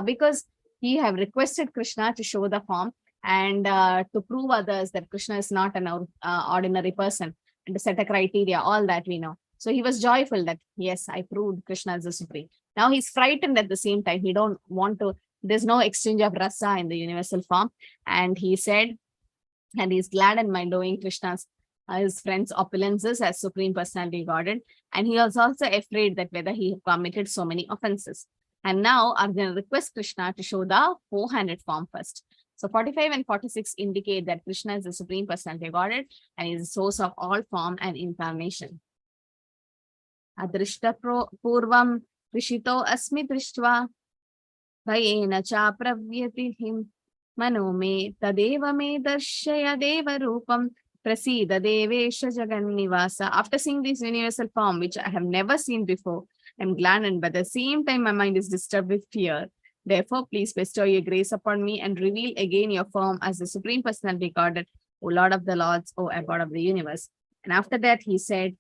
Because he have requested Krishna to show the form and to prove others that Krishna is not an ordinary person and to set a criteria, all that we know. So he was joyful that, yes, I proved Krishna is the supreme. Now he's frightened at the same time. He don't want to, there's no exchange of rasa in the universal form. And he said, and he's glad in mind knowing Krishna's, his friend's opulences as Supreme Personality Godhead. And he was also afraid that whether he committed so many offenses. And now Arjuna requests Krishna to show the 400 form first. So 45 and 46 indicate that Krishna is the Supreme Personality Godhead and is the source of all form and incarnation. Adrishta purvam Rishito asmi drishtva bhayena cha pravyatihim mano me tadeva me darshaya deva rupam prasida devesha jagannivasa. After seeing this universal form, which I have never seen before, I'm gladdened, but at the same time my mind is disturbed with fear. Therefore, please bestow your grace upon me and reveal again your form as the Supreme Personality Godhead, O Lord of the Lords, O Abode of the universe. And after that he said,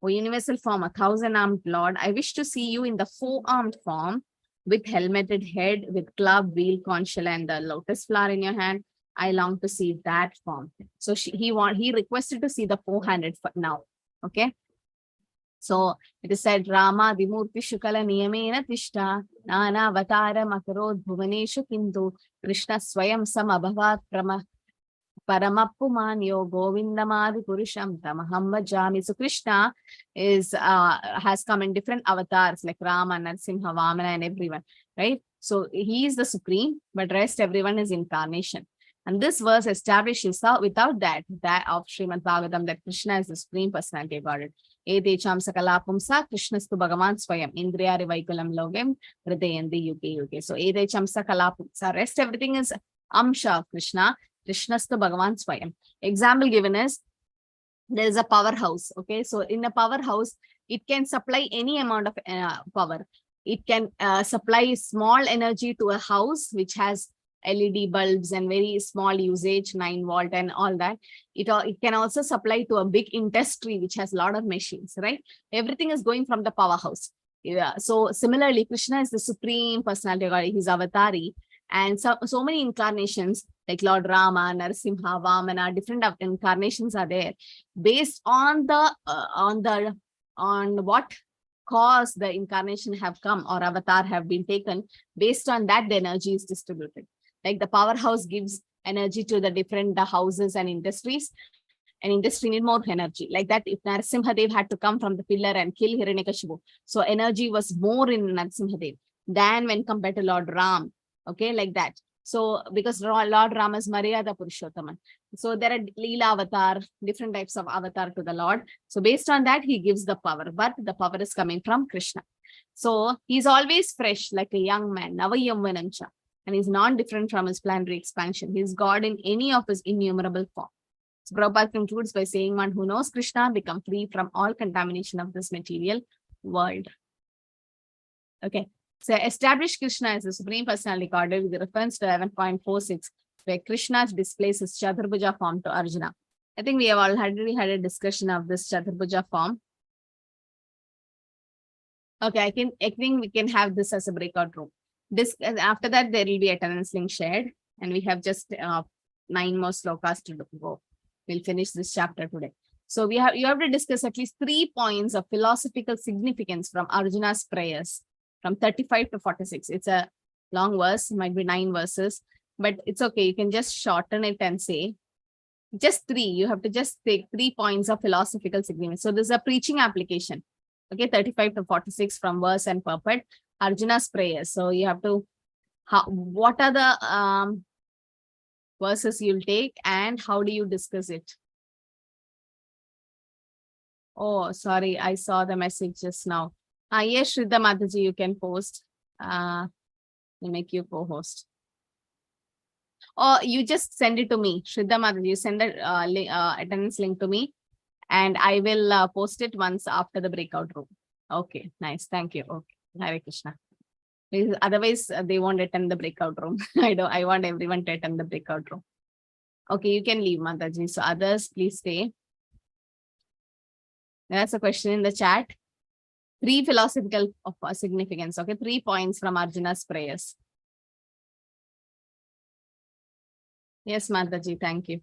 O universal form, a 1,000-armed Lord, I wish to see you in the 4-armed form with helmeted head, with club, wheel, conch shell, and the lotus flower in your hand. I long to see that form. So he requested to see the 400 now. Okay. So it is said, Rama Dimurti Shukala Niyamena Tishta Nana Vatara Makarod Bhuvaneshu Kindu Krishna Swayam Samabhavat Paramappumanyo Govindamadi Purusham Tamaham Vajami. So Krishna has come in different avatars like Rama, Narsimha, Vamana, and everyone, right? So he is the supreme, but rest everyone is incarnation. And this verse establishes without that of Srimad Bhagavatam that Krishna is the Supreme Personality of Godhead. Edecham sakalapumsa Krishnastu Bhagavan Swayam Indriyari Vaikulam Logam Hridayandi Yuke Yuke. So Edecham sakalapumsa, rest everything is Amsha of Krishna. Krishnastu Bhagavan Swayam. Example given is, there is a powerhouse. Okay, so in a powerhouse, it can supply any amount of power. It can supply small energy to a house which has LED bulbs and very small usage, 9 volt and all that. It can also supply to a big industry which has a lot of machines, right? Everything is going from the powerhouse. Yeah. So similarly, Krishna is the Supreme Personality of God, his avatari. And so many incarnations like Lord Rama, Narasimha, Vamana, different incarnations are there. Based on what cause the incarnation have come or avatar have been taken, based on that the energy is distributed. Like the powerhouse gives energy to the different houses and industries, and industry need more energy. Like that, if Narasimhadev had to come from the pillar and kill Hiranyakashipu, so energy was more in Narasimhadev than when compared to Lord Ram. Okay, like that. So because Lord Rama is Maryada Purushottaman. So there are Leela avatar, different types of avatar to the Lord. So based on that, he gives the power, but the power is coming from Krishna. So he's always fresh, like a young man, Navayamvanancha, and he's non-different from his planetary expansion. He's God in any of his innumerable form. So Prabhupada concludes by saying, one who knows Krishna become free from all contamination of this material world. Okay. So establish Krishna as the Supreme Personality Godhead with reference to 11.46, where Krishna displays his Chaturbhuja form to Arjuna. I think we have already had a discussion of this Chaturbhuja form. Okay, I think we can have this as a breakout room. After that, there will be attendance link shared, and we have just 9 more slokas to go. We'll finish this chapter today. So you have to discuss at least 3 points of philosophical significance from Arjuna's prayers, from 35 to 46. It's a long verse, might be 9 verses, but it's okay. You can just shorten it and say just 3. You have to just take 3 points of philosophical significance. So this is a preaching application. Okay, 35 to 46 from verse and purport, Arjuna's prayers. So you have to, what are the verses you'll take and how do you discuss it? Oh, sorry, I saw the message just now. Yes, Shraddha Mataji, you can post. We'll make you co-host. Or you just send it to me, Shraddha Mataji. You send the attendance link to me, and I will post it once after the breakout room. Okay, nice. Thank you. Okay, Hare Krishna. Because otherwise, they won't attend the breakout room. I want everyone to attend the breakout room. Okay, you can leave, Mataji. So others, please stay. That's a question in the chat. 3 philosophical of significance. Okay, 3 points from Arjuna's prayers. Yes, Mataji. Thank you.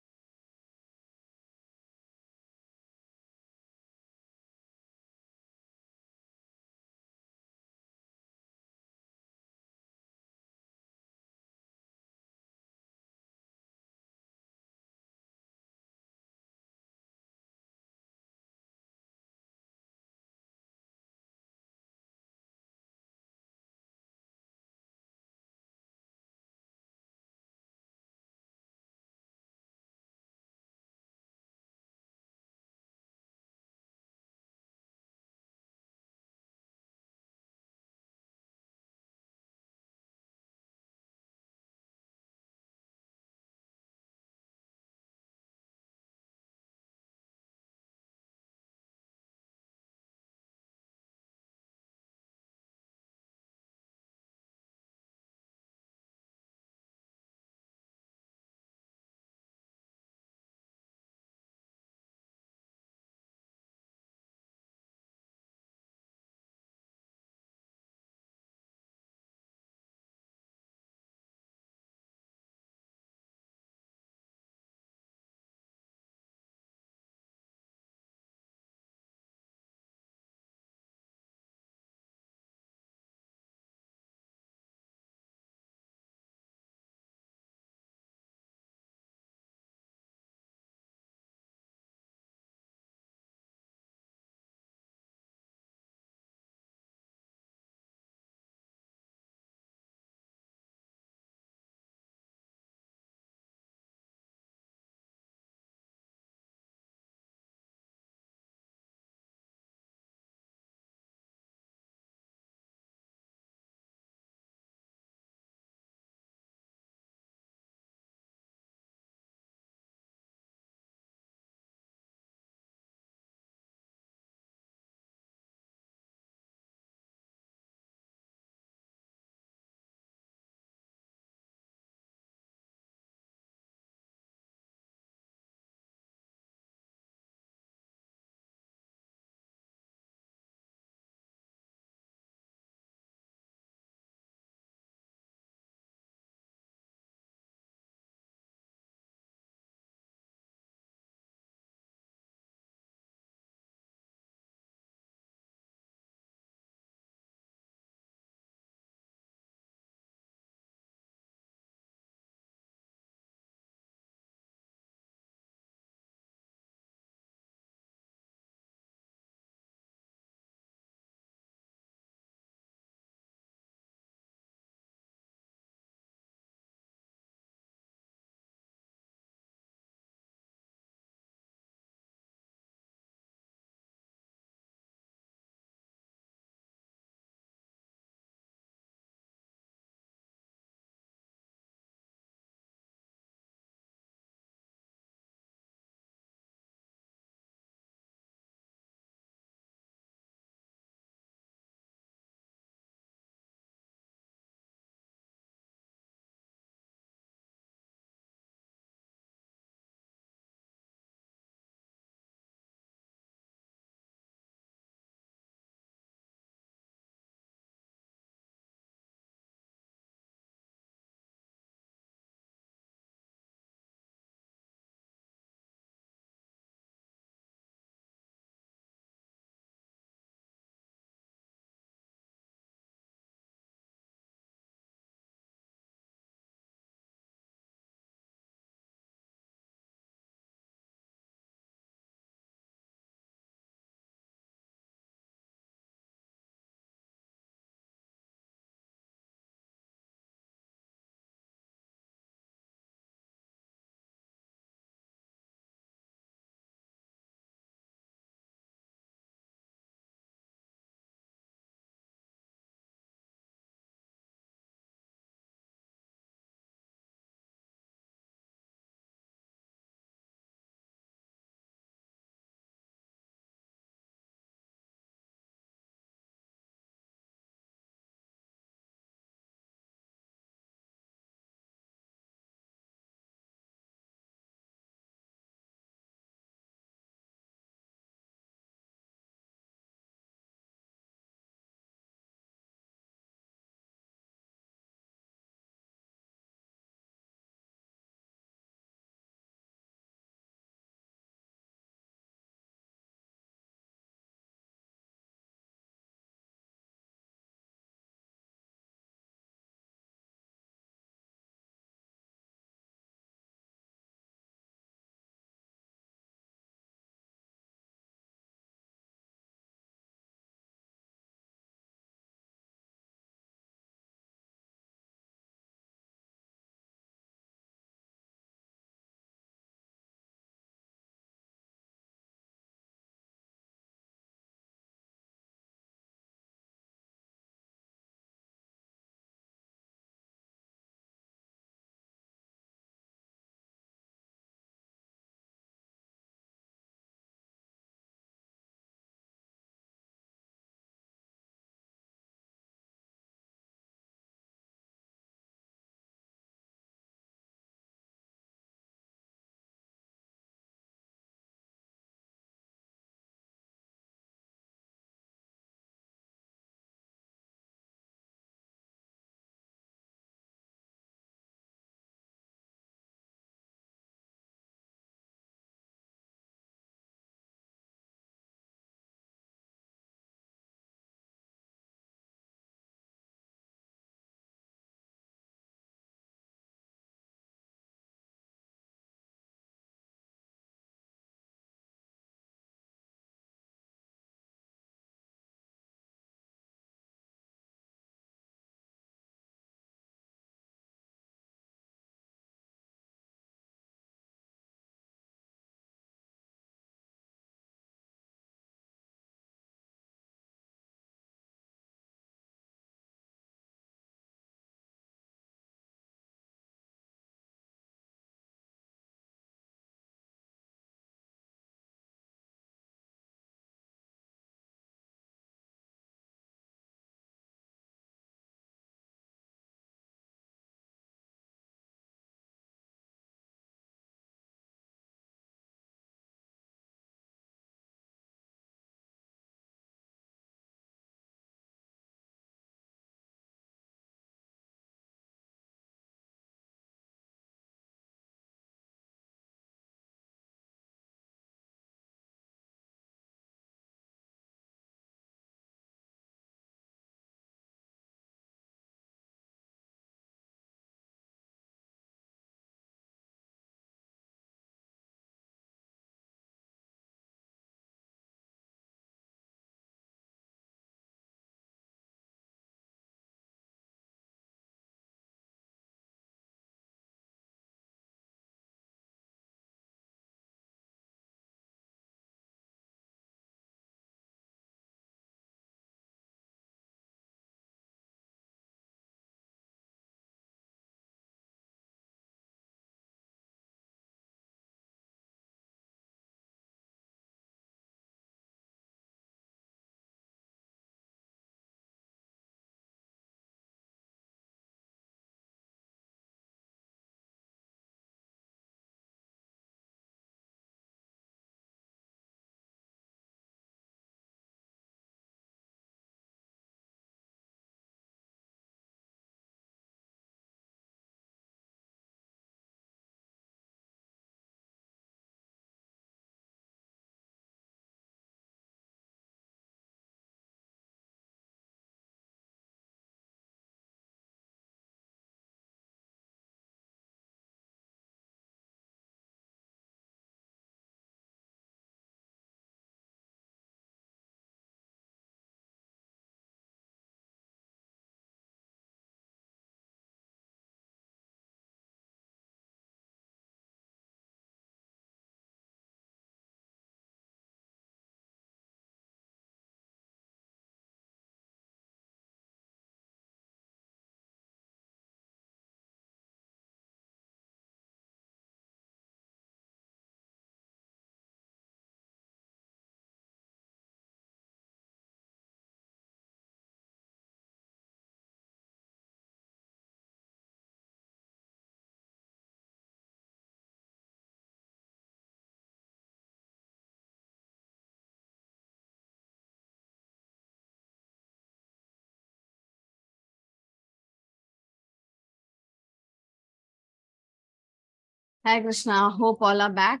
Hi Krishna, hope all are back.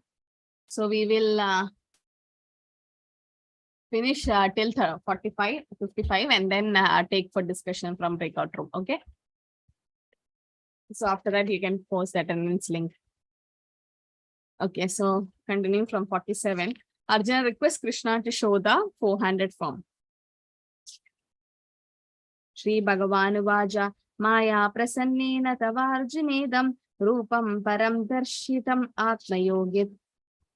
So we will finish till 45, 55 and then take for discussion from breakout room. Okay. So after that, you can post the attendance link. Okay, so continuing from 47, Arjuna requests Krishna to show the 400 form. Shri Bhagavan Vaja Maya Prasannena Tavarjunedam Rupam Param Darshitam Atma Yogit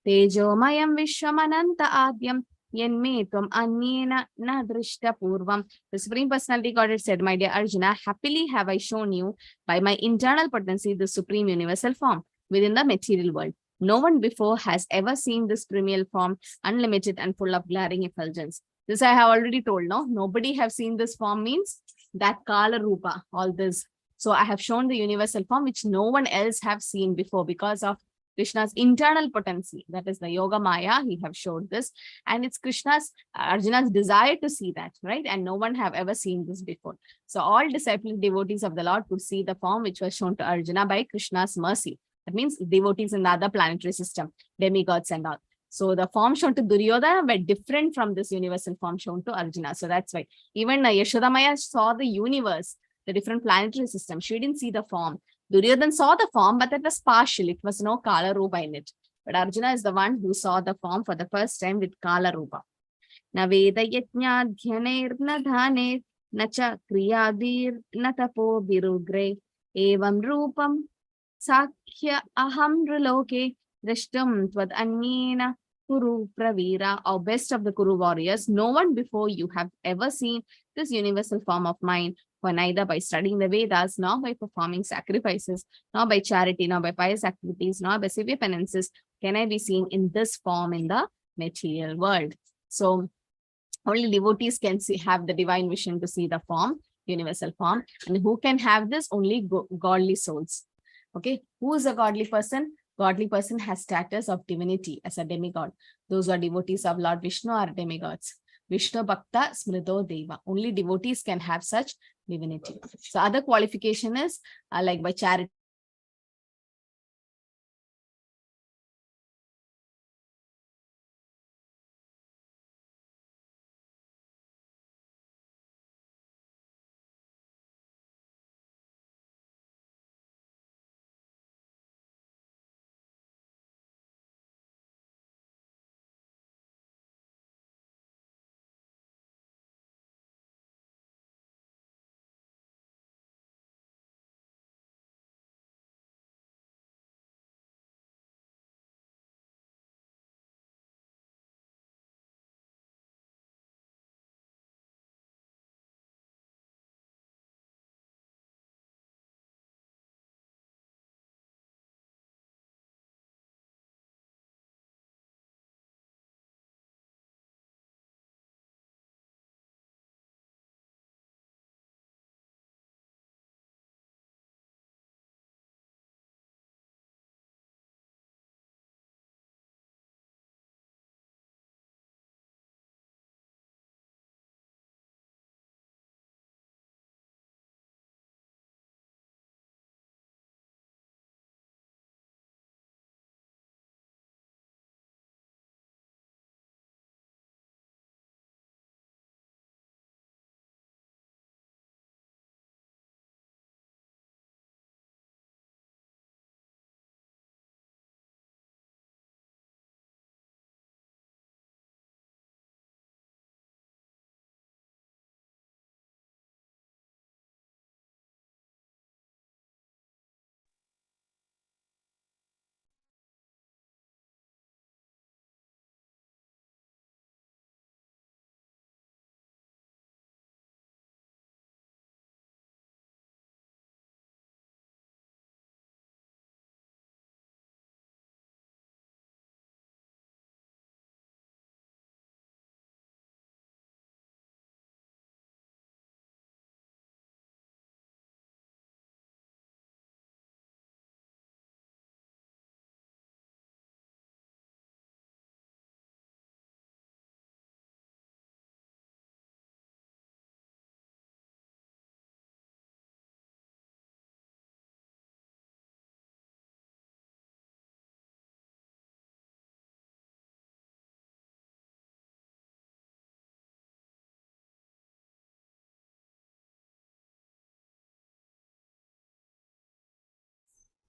Tejomayam Vishwamananta Adyam Yenme Tvam Anyena Na Drishta Purvam. The Supreme Personality Godhead said, my dear Arjuna, happily have I shown you by my internal potency the Supreme Universal Form within the material world. No one before has ever seen this primeval form, unlimited and full of glaring effulgence. This I have already told, no? Nobody have seen this form means that Kala Rupa, all this. So I have shown the universal form which no one else have seen before because of Krishna's internal potency. That is the Yoga Maya. He have showed this. And it's Krishna's, Arjuna's desire to see that, right? And no one have ever seen this before. So all disciplic devotees of the Lord could see the form which was shown to Arjuna by Krishna's mercy. That means devotees in the other planetary system, demigods and all. So the form shown to Duryodhana were different from this universal form shown to Arjuna. So that's why even Yashoda Maya saw the universe, the different planetary system. She didn't see the form. Duryodhana saw the form, but it was partial. It was no Kala Rupa in it. But Arjuna is the one who saw the form for the first time with Kala Rupa. Na Veda Yajnadhyaner na dhane na cha kriyadir na tapo birugre evam rupam Sakhya aham riloke drishtam tvad anyena Kuru Pravira, or best of the Kuru warriors. No one before you have ever seen this universal form of mine, for neither by studying the Vedas, nor by performing sacrifices, nor by charity, nor by pious activities, nor by severe penances can I be seen in this form in the material world. So only devotees can see, have the divine vision to see the form, universal form. And who can have this? Only godly souls. Okay, who is a godly person? Godly person has status of divinity as a demigod. Those who are devotees of Lord Vishnu are demigods. Vishnu Bhakta Smrito Deva. Only devotees can have such divinity. So other qualification is like by charity,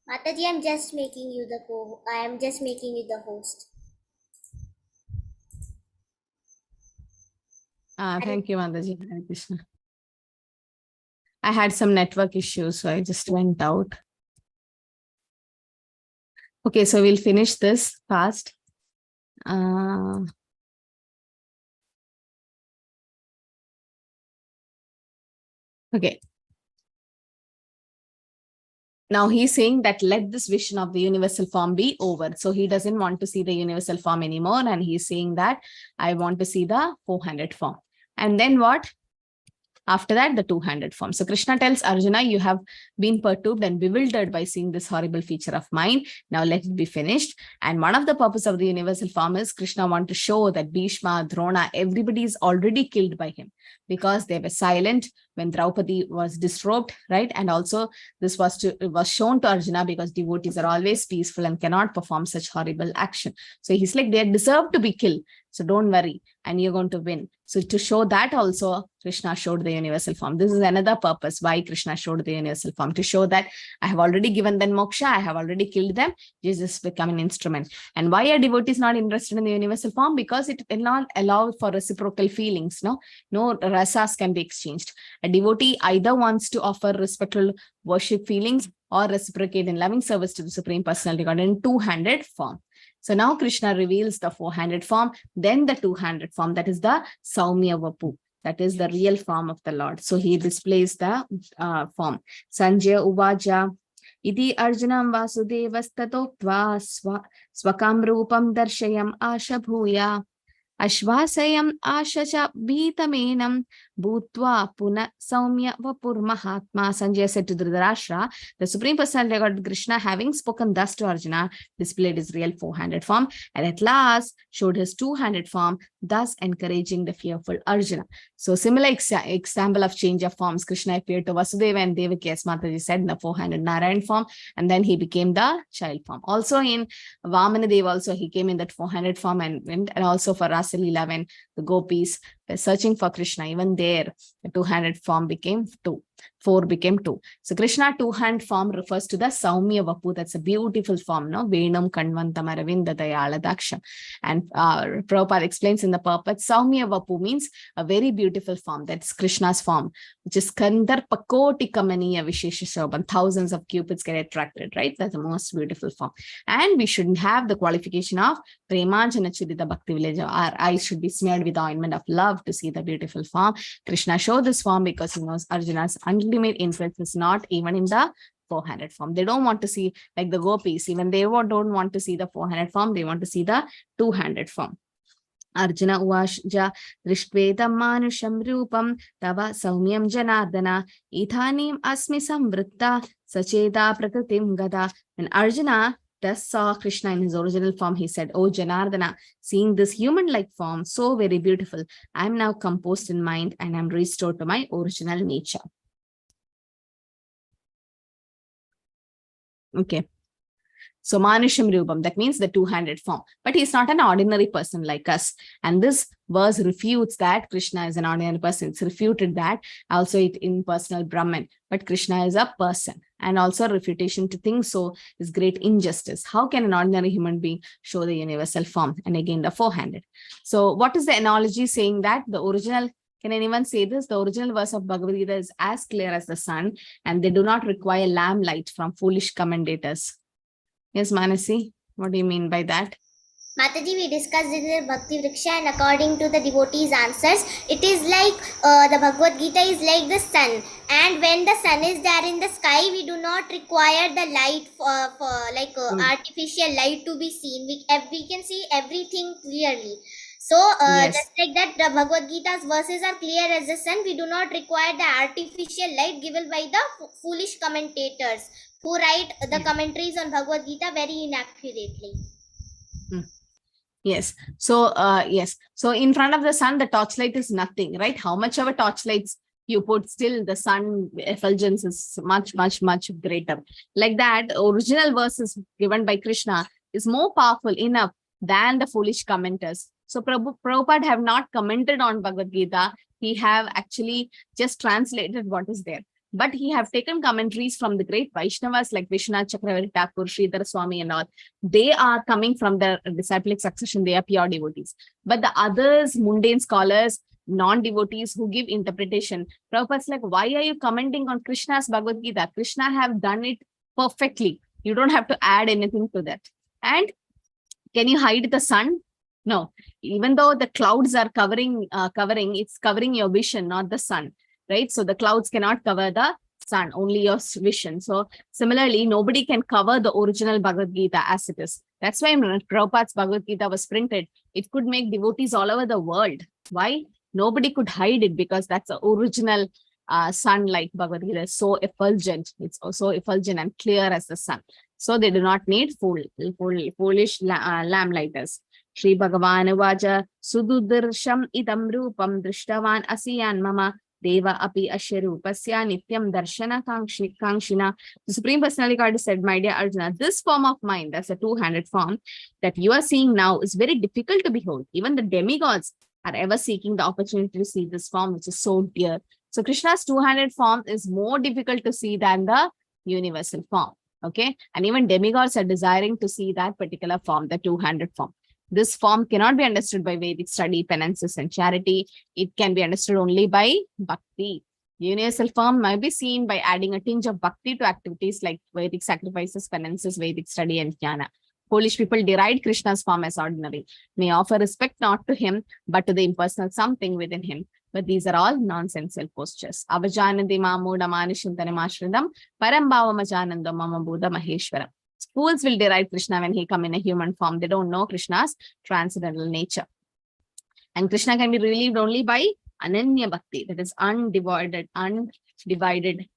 Mataji, I am just making you the host. Thank you, Mataji. Hare Krishna. I had some network issues, so I just went out. Okay, so we'll finish this fast. Okay. Now he's saying that let this vision of the universal form be over. So he doesn't want to see the universal form anymore. And he's saying that I want to see the 400 form. And then what? After that, the 200 form. So Krishna tells Arjuna, you have been perturbed and bewildered by seeing this horrible feature of mine. Now let it be finished. And one of the purpose of the universal form is Krishna want to show that Bhishma, Drona, everybody is already killed by him because they were silent when Draupadi was disrobed, right? And also this was shown to Arjuna because devotees are always peaceful and cannot perform such horrible action. So he's like, they deserve to be killed. So don't worry, and you're going to win. So to show that also, Krishna showed the universal form. This is another purpose why Krishna showed the universal form, to show that I have already given them moksha, I have already killed them, Jesus become an instrument. And why are devotees not interested in the universal form? Because it will not allow for reciprocal feelings. No rasas can be exchanged. A devotee either wants to offer respectful worship feelings or reciprocate in loving service to the Supreme Personality God in two-handed form. So now Krishna reveals the 400 form, then the 200 form, that is the Saumya Vapu. That is the real form of the Lord. So he displays the form. Sanjaya Uvaja, Iti Arjunam Vasudevastatoktva Swakam Rupam Darshayam Ashabhuya Ashvasayam Ashacha Bhitamenam Bhutva Puna Saumya Vapur Mahatma. Sanjaya said to Dhritarashtra, the Supreme Personality of God Krishna, having spoken thus to Arjuna, displayed his real 400 form and at last showed his 200 form, thus encouraging the fearful Arjuna. So similar example of change of forms. Krishna appeared to Vasudeva and Devaki, as Mataji said, in the 400 Narayan form, and then he became the child form. Also in Vamanadev also he came in that 400 form, and also for Rasa Leela when the gopis were searching for Krishna, even there the 200 form became 2. 4 became 2. So Krishna 200 form refers to the Saumya Vapu. That's a beautiful form, no? Venam Kanvantam Aravinda Dayala Daksha. And Prabhupada explains in the purport, Saumya Vapu means a very beautiful form. That's Krishna's form, which is Kandar Pakoti Kamaniya Vishesha Shobhan. Thousands of cupids get attracted, right? That's the most beautiful form. And we shouldn't have the qualification of Premanjana Chudita Bhakti Village. Our eyes should be smeared with the ointment of love to see the beautiful form. Krishna showed this form because he knows Arjuna's ultimate influence is not even in the 400 form. They don't want to see, like the gopis, even they don't want to see the 400 form, they want to see the 200 form. Arjuna Uvaja Drishtveda Manusham Rupam Tava Saumyam Janardana Ithanim Asmi Samvritta Sacheda Prakritim Gada. When Arjuna thus saw Krishna in his original form, he said, "Oh Janardana, seeing this human-like form, so very beautiful, I am now composed in mind and I am restored to my original nature." Okay. So Manusham Rupam, that means the 200 form. But he's not an ordinary person like us. And this verse refutes that Krishna is an ordinary person. It's refuted that also it impersonal Brahman. But Krishna is a person. And also refutation to think so is great injustice. How can an ordinary human being show the universal form? And again, the 400. So what is the analogy saying that the original, can anyone say this? The original verse of Bhagavad Gita is as clear as the sun, and they do not require lamplight from foolish commentators. Yes, Manasi, what do you mean by that? Mataji, we discussed it in the Bhakti Vriksha, and according to the devotees' answers, it is like the Bhagavad Gita is like the sun, and when the sun is there in the sky, we do not require the light for artificial light to be seen. We can see everything clearly. So Yes. just like that, the Bhagavad Gita's verses are clear as the sun. We do not require the artificial light given by the foolish commentators who write the commentaries on Bhagavad Gita very inaccurately. Yes. So, yes. So in front of the sun, the torchlight is nothing, right? How much of a torchlights you put, still the sun effulgence is much, much, much greater. Like that, original verses given by Krishna is more powerful enough than the foolish commenters. So Prabhupada have not commented on Bhagavad Gita. He have actually just translated what is there. But he have taken commentaries from the great Vaishnavas like Vishwanath Chakravarti Thakur, Sridhar Swami and all. They are coming from the disciplic succession. They are pure devotees. But the others, mundane scholars, non-devotees who give interpretation, Prabhupada's like, why are you commenting on Krishna's Bhagavad Gita? Krishna have done it perfectly. You don't have to add anything to that. And can you hide the sun? No. Even though the clouds are covering, it's covering your vision, not the sun, right? So the clouds cannot cover the sun, only your vision. So similarly, nobody can cover the original Bhagavad Gita as it is. That's why when Prabhupada's Bhagavad Gita was printed, it could make devotees all over the world. Why? Nobody could hide it because that's the original sun-like Bhagavad Gita is so effulgent. It's also effulgent and clear as the sun. So they do not need foolish lamplighters. Shri Bhagavan Vaja Sududirsham idam rupam drishtavan asiyan mama deva api asharupasya nityam darshana kangshina. The Supreme Personality Goddess said, my dear Arjuna, this form of mind, that's a two-handed form that you are seeing now, is very difficult to behold. Even the demigods are ever seeking the opportunity to see this form, which is so dear. So Krishna's two-handed form is more difficult to see than the universal form. Okay. And even demigods are desiring to see that particular form, the two-handed form. This form cannot be understood by Vedic study, penances, and charity. It can be understood only by Bhakti. Universal form might be seen by adding a tinge of Bhakti to activities like Vedic sacrifices, penances, Vedic study, and jnana. Foolish people deride Krishna's form as ordinary, may offer respect not to him, but to the impersonal something within him. But these are all nonsensical postures. Avajanandi mamuda manishintanam ashridam parambhavamajanandam mama buddha maheshwaram. Fools will deride Krishna when he come in a human form. They don't know Krishna's transcendental nature. And Krishna can be relieved only by Ananya Bhakti, that is undivided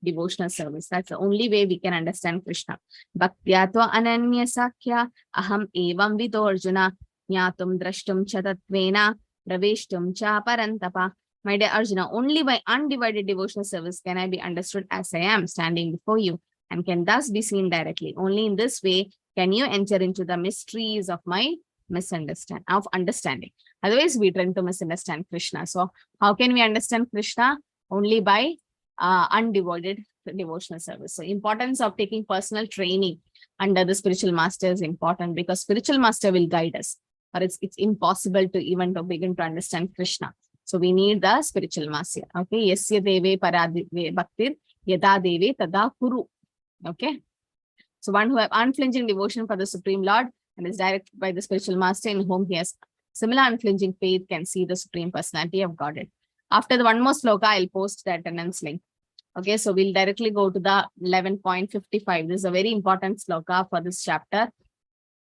devotional service. That's the only way we can understand Krishna. Bhaktyatva Ananya Sakhya Aham Evam Vido Arjuna Jnatum Drashtum Chatatvena Praveshtum Cha Parantapa. My dear Arjuna, only by undivided devotional service can I be understood as I am standing before you, and can thus be seen directly. Only in this way can you enter into the mysteries of my understanding. Otherwise, we tend to misunderstand Krishna. So how can we understand Krishna? Only by undivided devotional service. So importance of taking personal training under the spiritual master is important, because spiritual master will guide us, or it's impossible to even to begin to understand Krishna. So we need the spiritual master. Okay. Yasya deve paradeve bhaktir yada deve tada kuru. Okay. So one who have unflinching devotion for the Supreme Lord and is directed by the spiritual master, in whom he has similar unflinching faith, can see the Supreme Personality of Godhead. After the one more sloka, I'll post the attendance link. Okay, so we'll directly go to the 11.55. This is a very important sloka for this chapter.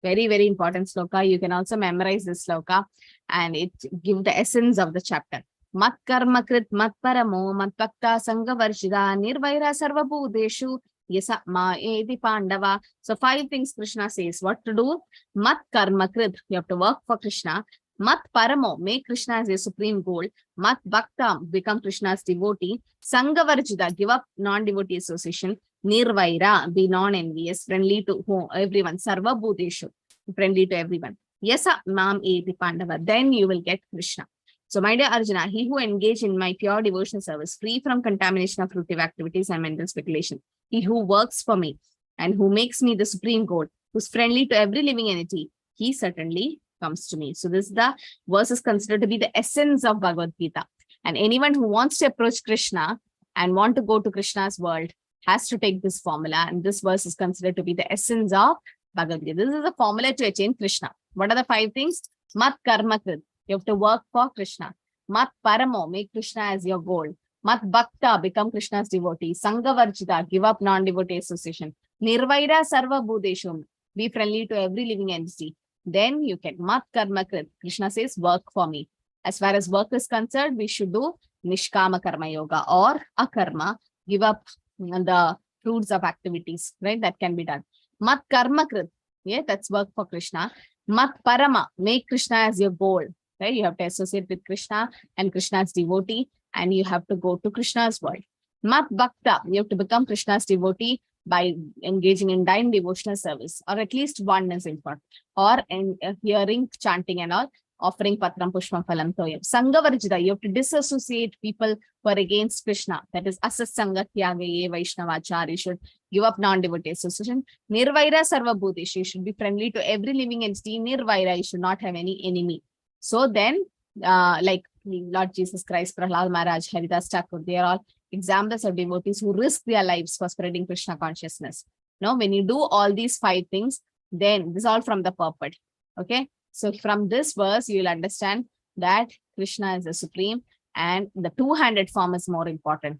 Very, very important sloka. You can also memorize this sloka, and it gives the essence of the chapter. Mat karma krit mat paramo mat bhakta sangha varshida nirvaira sarva bhudeshu yasa ma edi pandava. So 5 things Krishna says what to do. Mat karma krit, you have to work for Krishna. Mat paramo, make Krishna as your supreme goal. Mat bhakta, become Krishna's devotee. Sangha varjita, give up non-devotee association. Nirvaira, be non-envious, friendly to everyone. Sarva bhuteshu, friendly to everyone. Yasa mam eti pandava, then you will get Krishna. So my dear Arjuna, he who engage in my pure devotional service, free from contamination of fruitive activities and mental speculation, he who works for me and who makes me the supreme goal, who's friendly to every living entity, he certainly comes to me. So this is the verse is considered to be the essence of Bhagavad Gita. And anyone who wants to approach Krishna and want to go to Krishna's world has to take this formula. And this verse is considered to be the essence of Bhagavad Gita. This is the formula to attain Krishna. What are the 5 things? Mat karma krit, you have to work for Krishna. Mat paramo, make Krishna as your goal. Mat bhakta, become Krishna's devotee. Sangha varjita, give up non-devotee association. Nirvaira sarva bhudeshum, be friendly to every living entity. Then you can mat karma krit. Krishna says, work for me. As far as work is concerned, we should do nishkama karma yoga or akarma, give up the fruits of activities, right? That can be done. Mat karma krit, yeah, that's work for Krishna. Mat parama, make Krishna as your goal, right? You have to associate with Krishna and Krishna's devotee, and you have to go to Krishna's world. Mat bhakta, you have to become Krishna's devotee by engaging in dying devotional service, or at least one is important, or in hearing, chanting and all, offering patram pushpam phalam toyam. Sangha varjita, you have to disassociate people who are against Krishna. That is asasanga tyagaye Vaishnavachar. You should give up non-devotee association. Nirvaira sarva bhutesh. You should be friendly to every living entity. Nirvaira, you should not have any enemy. So then, like Lord Jesus Christ, Prahlad Maharaj, Haridas Thakur, they are all examples of devotees who risk their lives for spreading Krishna consciousness. Now, when you do all these 5 things, then this is all from the purport. Okay. So from this verse, you will understand that Krishna is the supreme and the two-handed form is more important.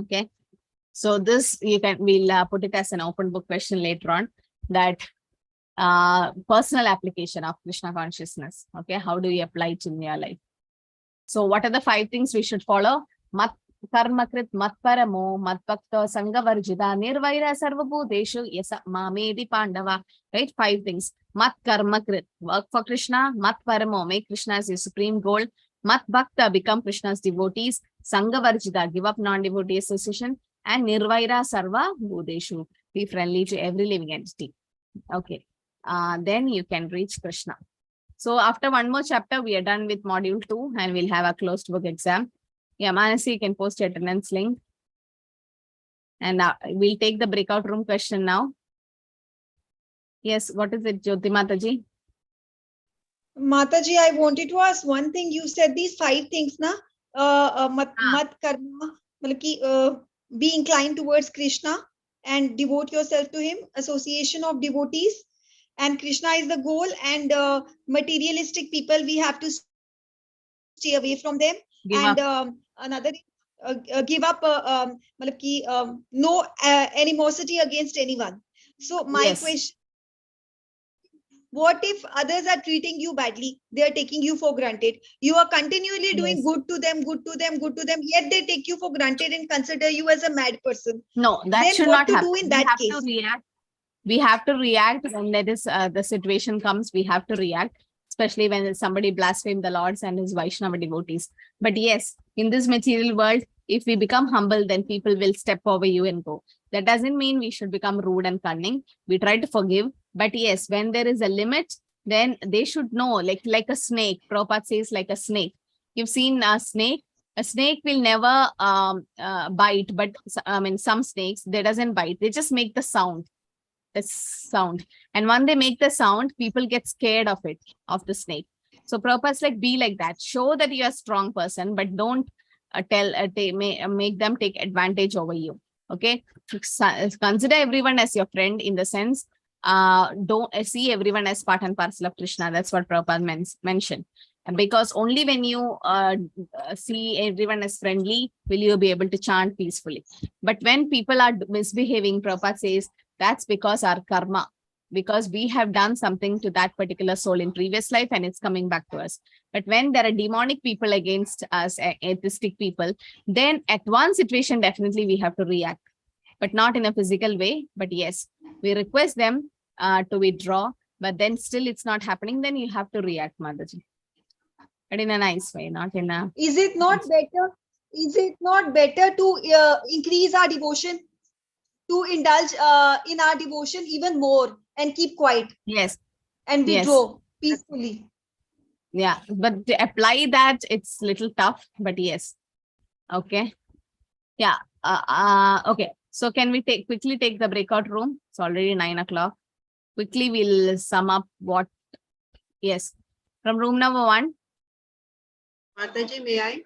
Okay. So this we'll put it as an open book question later on, that personal application of Krishna consciousness. Okay. How do you apply it in your life? So what are the 5 things we should follow? Mat karmakrit mat paramo mat bhakta sangha varjita nirvaira sarvabhuteshu yasa mamedi pandava. Right? 5 things. Mat karmakrit, work for Krishna. Mat paramo, make Krishna as your supreme goal. Mat bhakta, become Krishna's devotees. Sangha varjita, give up non-devotee association. And nirvaira sarva bhuteshu, be friendly to every living entity. Okay. Then you can reach Krishna. So after one more chapter, we are done with module 2 and we'll have a closed book exam. Yeah, Manasi, you can post your attendance link. And we'll take the breakout room question now. Yes, what is it, Jyoti Mataji? Mataji, I wanted to ask one thing. You said these 5 things, na? Mat karma, matlab ki, be inclined towards Krishna and devote yourself to him. Association of devotees, and Krishna is the goal. And materialistic people, we have to stay away from them. Another give up matlab ki, no animosity against anyone. So my question, what if others are treating you badly? They are taking you for granted. You are continually doing good to them, yet they take you for granted and consider you as a mad person. No, that then should what not to happen. do in that case? We have to react when that is the situation comes. We have to react, especially when somebody blasphemes the Lords and his Vaishnava devotees. But yes, in this material world, if we become humble, then people will step over you and go. That doesn't mean we should become rude and cunning. We try to forgive. But yes, when there is a limit, then they should know, like a snake. Prabhupada says like a snake. You've seen a snake. A snake will never bite, but I mean, some snakes, they doesn't bite. They just make the sound. And when they make the sound, people get scared of it, of the snake. So Prabhupada's like, be like that. Show that you're a strong person, but don't make them take advantage over you. Okay. Consider everyone as your friend, in the sense, don't see everyone as part and parcel of Krishna. That's what Prabhupada mentioned. And because only when you see everyone as friendly, will you be able to chant peacefully. But when people are misbehaving, Prabhupada says, that's because our karma, because we have done something to that particular soul in previous life and it's coming back to us. But when there are demonic people against us, atheistic people, then at one situation, definitely we have to react, but not in a physical way. But yes, we request them to withdraw, but then still it's not happening. Then you have to react, Mataji. But in a nice way, not in a... Is it not better to increase our devotion, to indulge in our devotion even more and keep quiet? Yes. And withdraw peacefully. Yeah, but to apply that, it's little tough, but yes. Okay. Yeah. Okay. So can we quickly take the breakout room? It's already 9 o'clock. Quickly, we'll sum up what... Yes. From room number 1. Mataji, may I?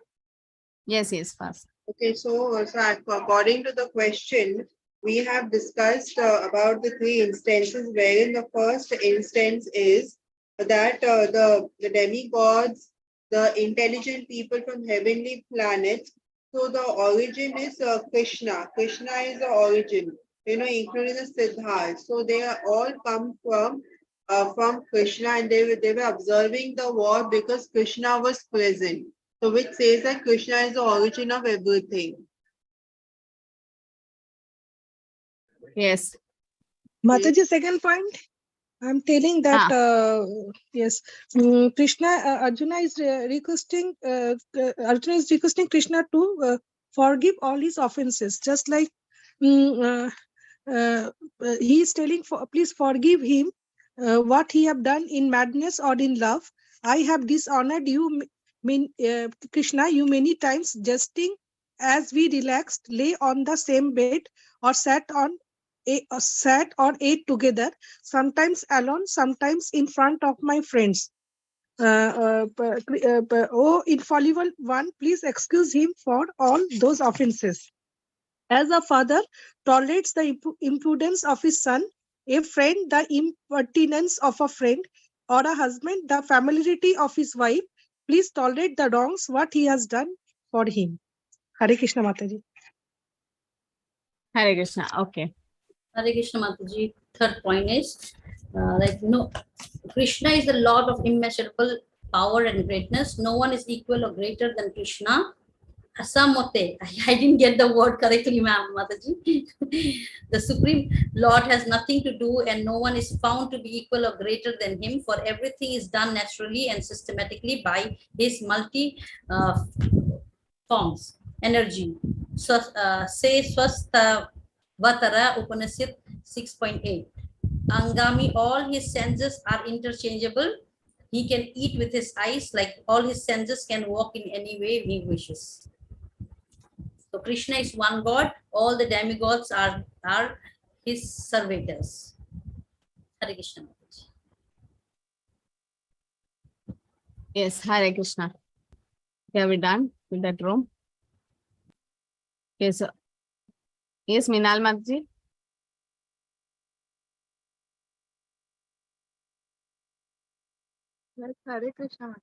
Yes, fast. Okay, so according to the question, we have discussed about the 3 instances, wherein the first instance is that the demigods, the intelligent people from heavenly planets, so the origin is Krishna. Krishna is the origin, including the Siddhas. So they are all come from Krishna, and they were observing the war because Krishna was present. So which says that Krishna is the origin of everything. Yes. Mataji, second point, I'm telling that, yes, Krishna, Arjuna is requesting Krishna to forgive all his offenses, just like he is telling, please forgive him what he have done in madness or in love. I have dishonored you, Krishna, you many times, jesting as we relaxed, lay on the same bed, or sat or ate together, sometimes alone, sometimes in front of my friends. Oh, infallible one, please excuse him for all those offenses. As a father tolerates the impudence of his son, a friend the impertinence of a friend, or a husband the familiarity of his wife, please tolerate the wrongs what he has done for him. Hare Krishna Mataji. Hare Krishna. Okay. Hare Krishna Mataji. Third point is Krishna is the Lord of immeasurable power and greatness. No one is equal or greater than Krishna. Asamote. I didn't get the word correctly, ma'am, Mataji. The Supreme Lord has nothing to do, and no one is found to be equal or greater than him, for everything is done naturally and systematically by his multi forms, energy. So, say Swastha Vatara Upanishad 6.8. Angami, all his senses are interchangeable. He can eat with his eyes, like all his senses can walk in any way he wishes. So Krishna is one God, all the demigods are his servitors. Hare Krishna. Yes, Hare Krishna. Okay, are we done with that room? Okay, so yes, Minal Mataji. Yes, Hare Krishna.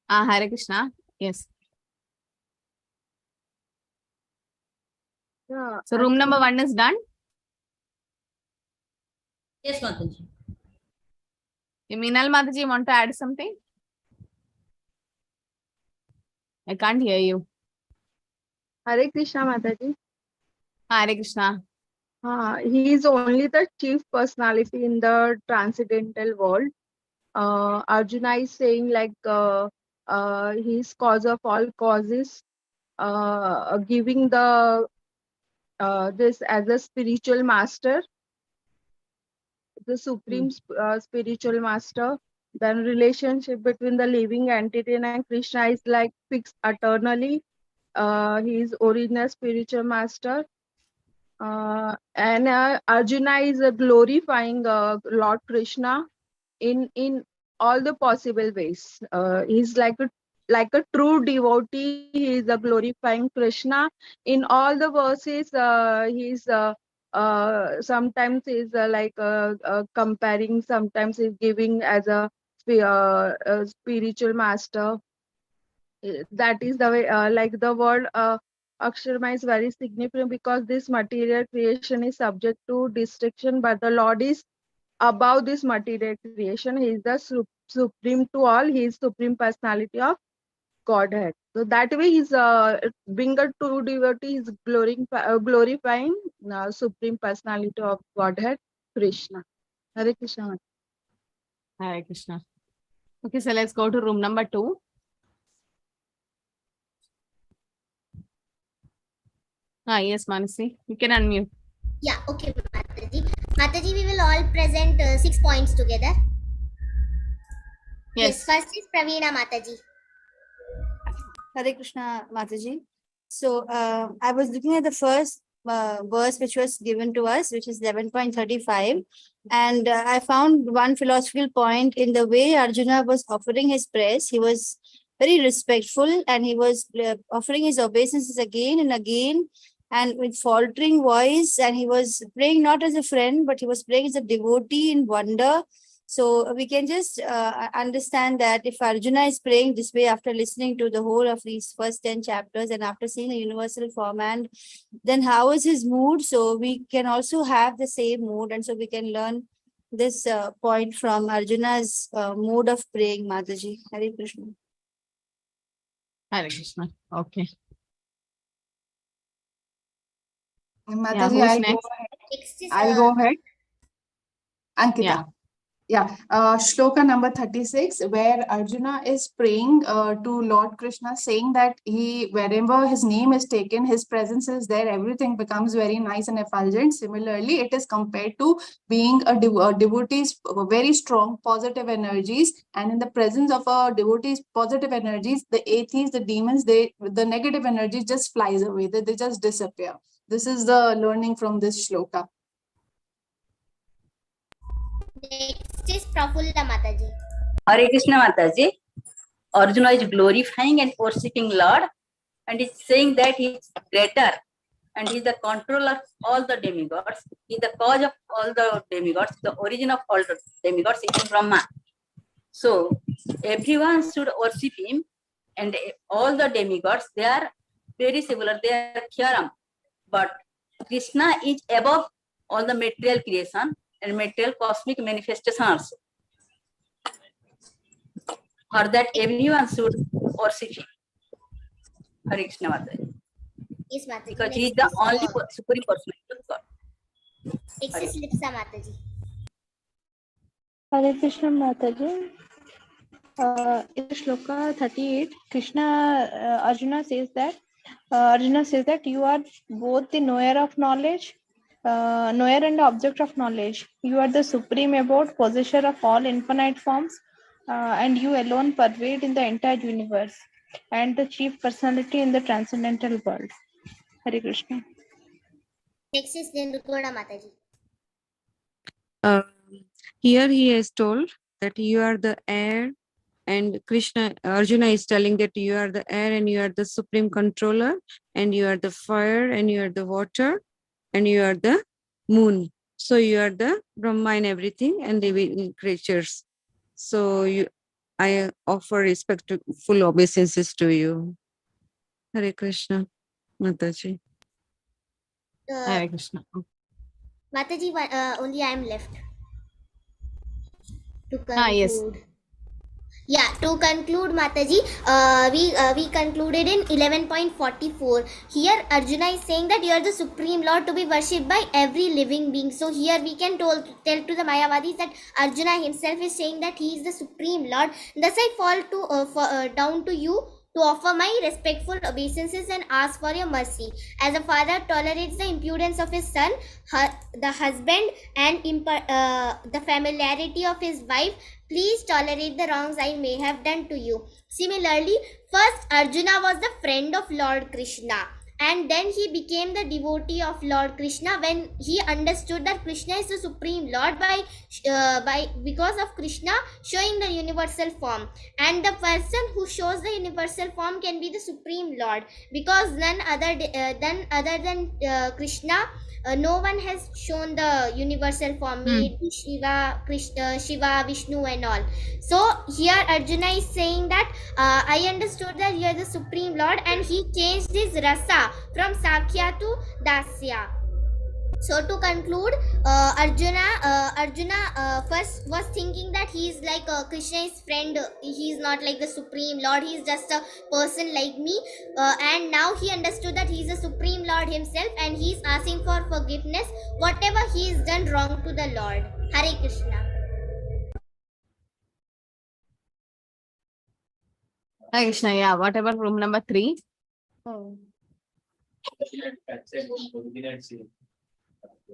Hare Krishna. Yes. Yeah, So room number 1 is done. Yes, Mataji. Minal Mataji, you want to add something? I can't hear you. Hare Krishna Mataji. Hare Krishna. He is only the chief personality in the transcendental world. Arjuna is saying like he is cause of all causes, giving the this as a spiritual master, the supreme spiritual master. Then relationship between the living entity and Krishna is like fixed eternally. He is original spiritual master. And Arjuna is glorifying Lord Krishna in all the possible ways. He's like a true devotee. He is glorifying Krishna in all the verses. He's sometimes he's comparing. Sometimes he's giving as a spiritual master. That is the way. Like the word Aksharma is very significant because this material creation is subject to destruction, but the Lord is above this material creation. He is the supreme to all. He is supreme personality of Godhead. So that way he's being a true devotee is glorifying supreme personality of Godhead, Krishna. Hare Krishna. Hare Krishna. Okay, so let's go to room number 2. Yes, Manasi, you can unmute. Yeah, okay, Mataji. Mataji, we will all present 6 points together. Yes, first is Praveena Mataji. Hare Krishna Mataji. So I was looking at the first verse which was given to us, which is 11.35. And I found one philosophical point in the way Arjuna was offering his prayers. He was very respectful and he was offering his obeisances again and again and with faltering voice. And he was praying not as a friend, but he was praying as a devotee in wonder. So we can just understand that if Arjuna is praying this way after listening to the whole of these first 10 chapters and after seeing the universal form, and then how is his mood? So we can also have the same mood, and so we can learn this point from Arjuna's mode of praying, Mataji. Hare Krishna. Hare Krishna. Okay. Mataji, Who's next? Next is I'll go ahead. Ankita. Yeah. Yeah, shloka number 36, where Arjuna is praying to Lord Krishna, saying that wherever his name is taken, his presence is there, everything becomes very nice and effulgent. Similarly, it is compared to being a devotee's very strong positive energies, and in the presence of a devotee's positive energies, the atheists, the demons, the negative energy just flies away, they just disappear. This is the learning from this shloka. Next is Prafulla Mataji. Hare Krishna Mataji. Arjuna is glorifying and worshipping Lord, and is saying that he is greater and he is the controller of all the demigods. He is the cause of all the demigods. The origin of all the demigods is Brahma. So everyone should worship him, and all the demigods, they are very similar. They are Kyaram, but Krishna is above all the material creation and material cosmic manifestation also. For that, everyone should worship him. Hare Krishna Mataji. Yes, Mataji. Because he is the only supreme personality of God. Next is Lipsa Mataji. Hare Krishna Mataji. In Shloka 38, Arjuna says that you are both the knower of knowledge, knower and object of knowledge. You are the supreme abode, possessor of all infinite forms, and you alone pervade in the entire universe, and the chief personality in the transcendental world. Hare Krishna. Next is Nirgoda Mataji. Here he is told that you are the air, and Arjuna is telling that you are the air and you are the supreme controller, and you are the fire and you are the water and you are the moon. So you are the Brahma and everything and living creatures. So I offer respectful obeisances to you. Hare Krishna, Mataji. Hare Krishna. Mataji, only I am left to conclude. Yes. Yeah, to conclude, Mataji, we concluded in 11.44. Here, Arjuna is saying that you are the supreme Lord to be worshipped by every living being. So here we can tell to the Mayavadis that Arjuna himself is saying that he is the supreme Lord. Thus I fall down to you to offer my respectful obeisances and ask for your mercy. As a father tolerates the impudence of his son, the husband, and the familiarity of his wife, please tolerate the wrongs I may have done to you. Similarly, first Arjuna was the friend of Lord Krishna, and then he became the devotee of Lord Krishna when he understood that Krishna is the supreme Lord because of Krishna showing the universal form, and the person who shows the universal form can be the supreme Lord, because none other than Krishna, no one has shown the universal form, be it Shiva, Krishna, Shiva, Vishnu and all. So here Arjuna is saying that I understood that you are the supreme Lord, and he changed his rasa from Sakhya to Dasya. So to conclude, Arjuna first was thinking that he is like Krishna's friend. He is not like the supreme Lord. He is just a person like me. And now he understood that he is the supreme Lord himself, and he is asking for forgiveness whatever he has done wrong to the Lord. Hare Krishna. Hare Krishna. Yeah. What about room number 3?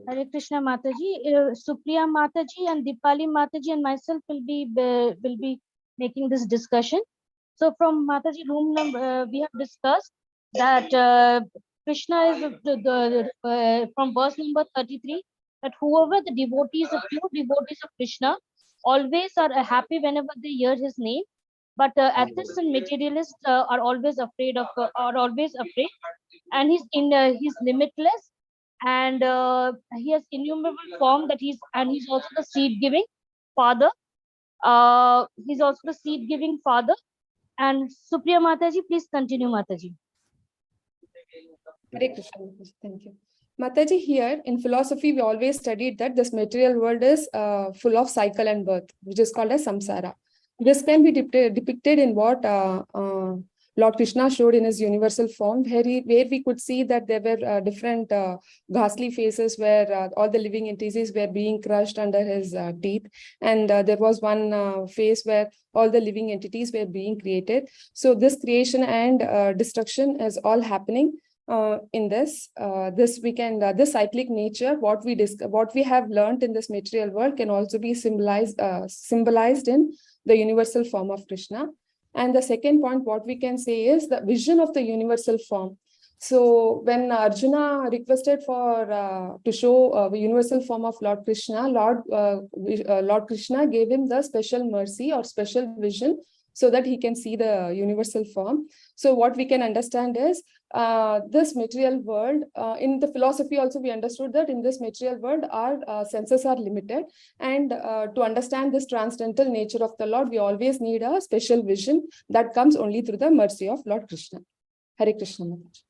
Hare Krishna Mataji, Supriya Mataji and Dipali Mataji and myself will be making this discussion. So from Mataji room number, we have discussed that Krishna is from verse number 33, that whoever the devotees, the pure devotees of Krishna, always are happy whenever they hear his name. But atheists and materialists are always afraid, and he's limitless, and he has innumerable form that he's also the seed giving father. He's also the seed giving father. And Supriya Mataji, please continue, Mataji. Hare Krishna, Mataji. Thank you. Mataji, here in philosophy, we always studied that this material world is full of cycle and birth, which is called as samsara. This can be depicted in what Lord Krishna showed in his universal form, where we could see that there were different ghastly faces where all the living entities were being crushed under his teeth. And there was one face where all the living entities were being created. So this creation and destruction is all happening in this cyclic nature. What we have learned in this material world can also be symbolized in the universal form of Krishna. And the second point, what we can say is the vision of the universal form. So when Arjuna requested for to show the universal form of Lord Krishna, Lord Krishna gave him the special mercy or special vision so that he can see the universal form. So what we can understand is this material world, in the philosophy also we understood that in this material world our senses are limited, and to understand this transcendental nature of the Lord, we always need a special vision that comes only through the mercy of Lord Krishna. Hare Krishna Mataji.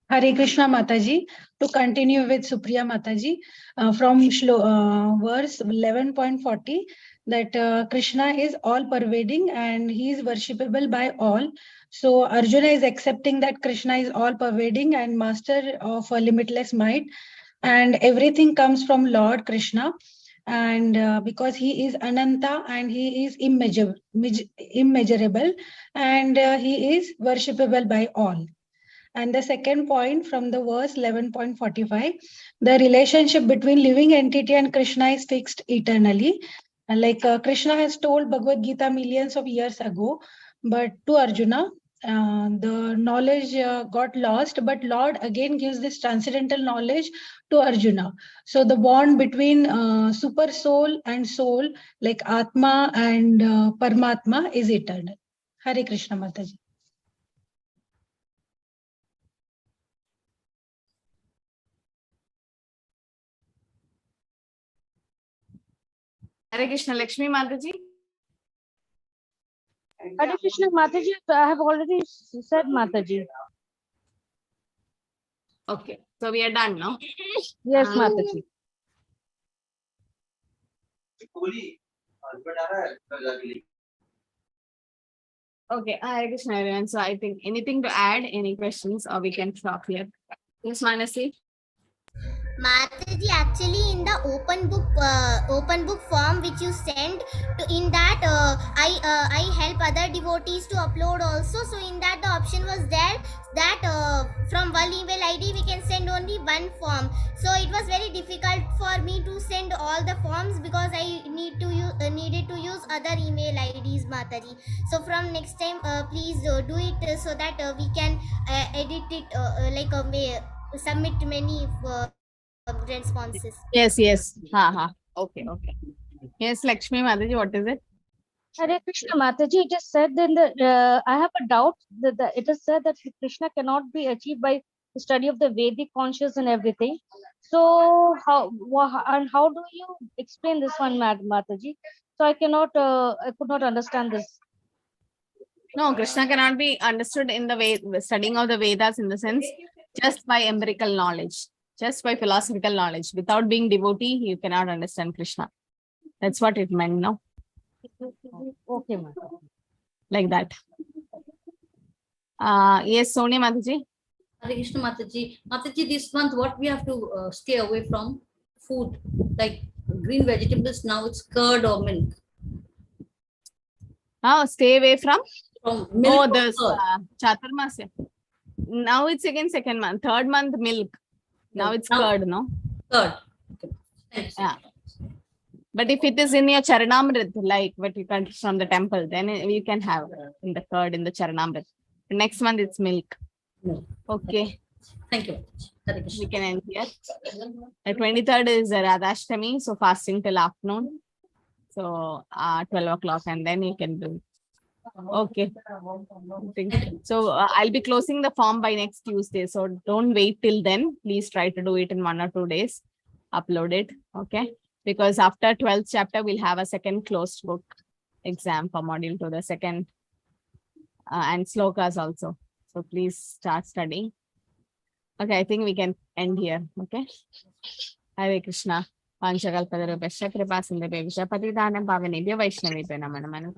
Hare Krishna Mataji. To continue with Supriya Mataji, from verse 11.40, that Krishna is all pervading and he is worshipable by all. So Arjuna is accepting that Krishna is all pervading and master of a limitless might, and everything comes from Lord Krishna. And because he is Ananta and he is immeasurable, and he is worshipable by all. And the second point from the verse 11.45, the relationship between living entity and Krishna is fixed eternally. And like Krishna has told Bhagavad Gita millions of years ago, but to Arjuna, the knowledge got lost, but Lord again gives this transcendental knowledge to Arjuna. So the bond between super soul and soul, like Atma and Paramatma, is eternal. Hare Krishna Mataji. Hare Krishna Lakshmi Mataji. Hare Krishna Mataji, I have already said Mataji. Okay, so we are done now. Yes, Mataji. Okay, Hare Krishna everyone. So I think anything to add, any questions, or we can stop here. Yes, Manasi. Mataji, actually in the open book form which you sent, in that I help other devotees to upload also. So in that the option was there that from one email ID we can send only one form. So it was very difficult for me to send all the forms because I needed to use other email IDs, Mataji. So from next time, please do it so that we can edit it submit many responses. Yes. Okay. Yes, Lakshmi Mataji, what is it? Hare Krishna Mataji, it is said in the, I have a doubt that it is said that Krishna cannot be achieved by the study of the Vedic conscious and everything. So how do you explain this one, Mataji? So I could not understand this. No, Krishna cannot be understood in the way studying of the Vedas, in the sense just by empirical knowledge, just by philosophical knowledge. Without being devotee, you cannot understand Krishna. That's what it meant, no? Okay, ma'am. Like that. Yes, Sonia Mataji. Hare Krishna Mataji. Mataji, this month what we have to stay away from? Food, like green vegetables, now it's curd or milk. Stay away from milk. Oh, this Chaturmasya. Now it's again second month. Third month milk. Now it's curd, no? Curd. Okay. Yeah. But if it is in your Charanamrit, like what you got from the temple, then you can have in the curd in the Charanamrit. Next month it's milk. Okay. Thank you. We can end here. The 23rd is Radhashtami, so fasting till afternoon. So 12 o'clock, and then you can do. Okay. So I'll be closing the form by next Tuesday. So don't wait till then. Please try to do it in 1 or 2 days. Upload it. Okay. Because after 12th chapter, we'll have a second closed book exam for module 2, the second, and slokas also. So please start studying. Okay, I think we can end here. Okay. Hare Krishna. Panchakalpadharubhasya kripa sindhubhyo patitanam pavanebhyo vaishnavebhyo namo namo.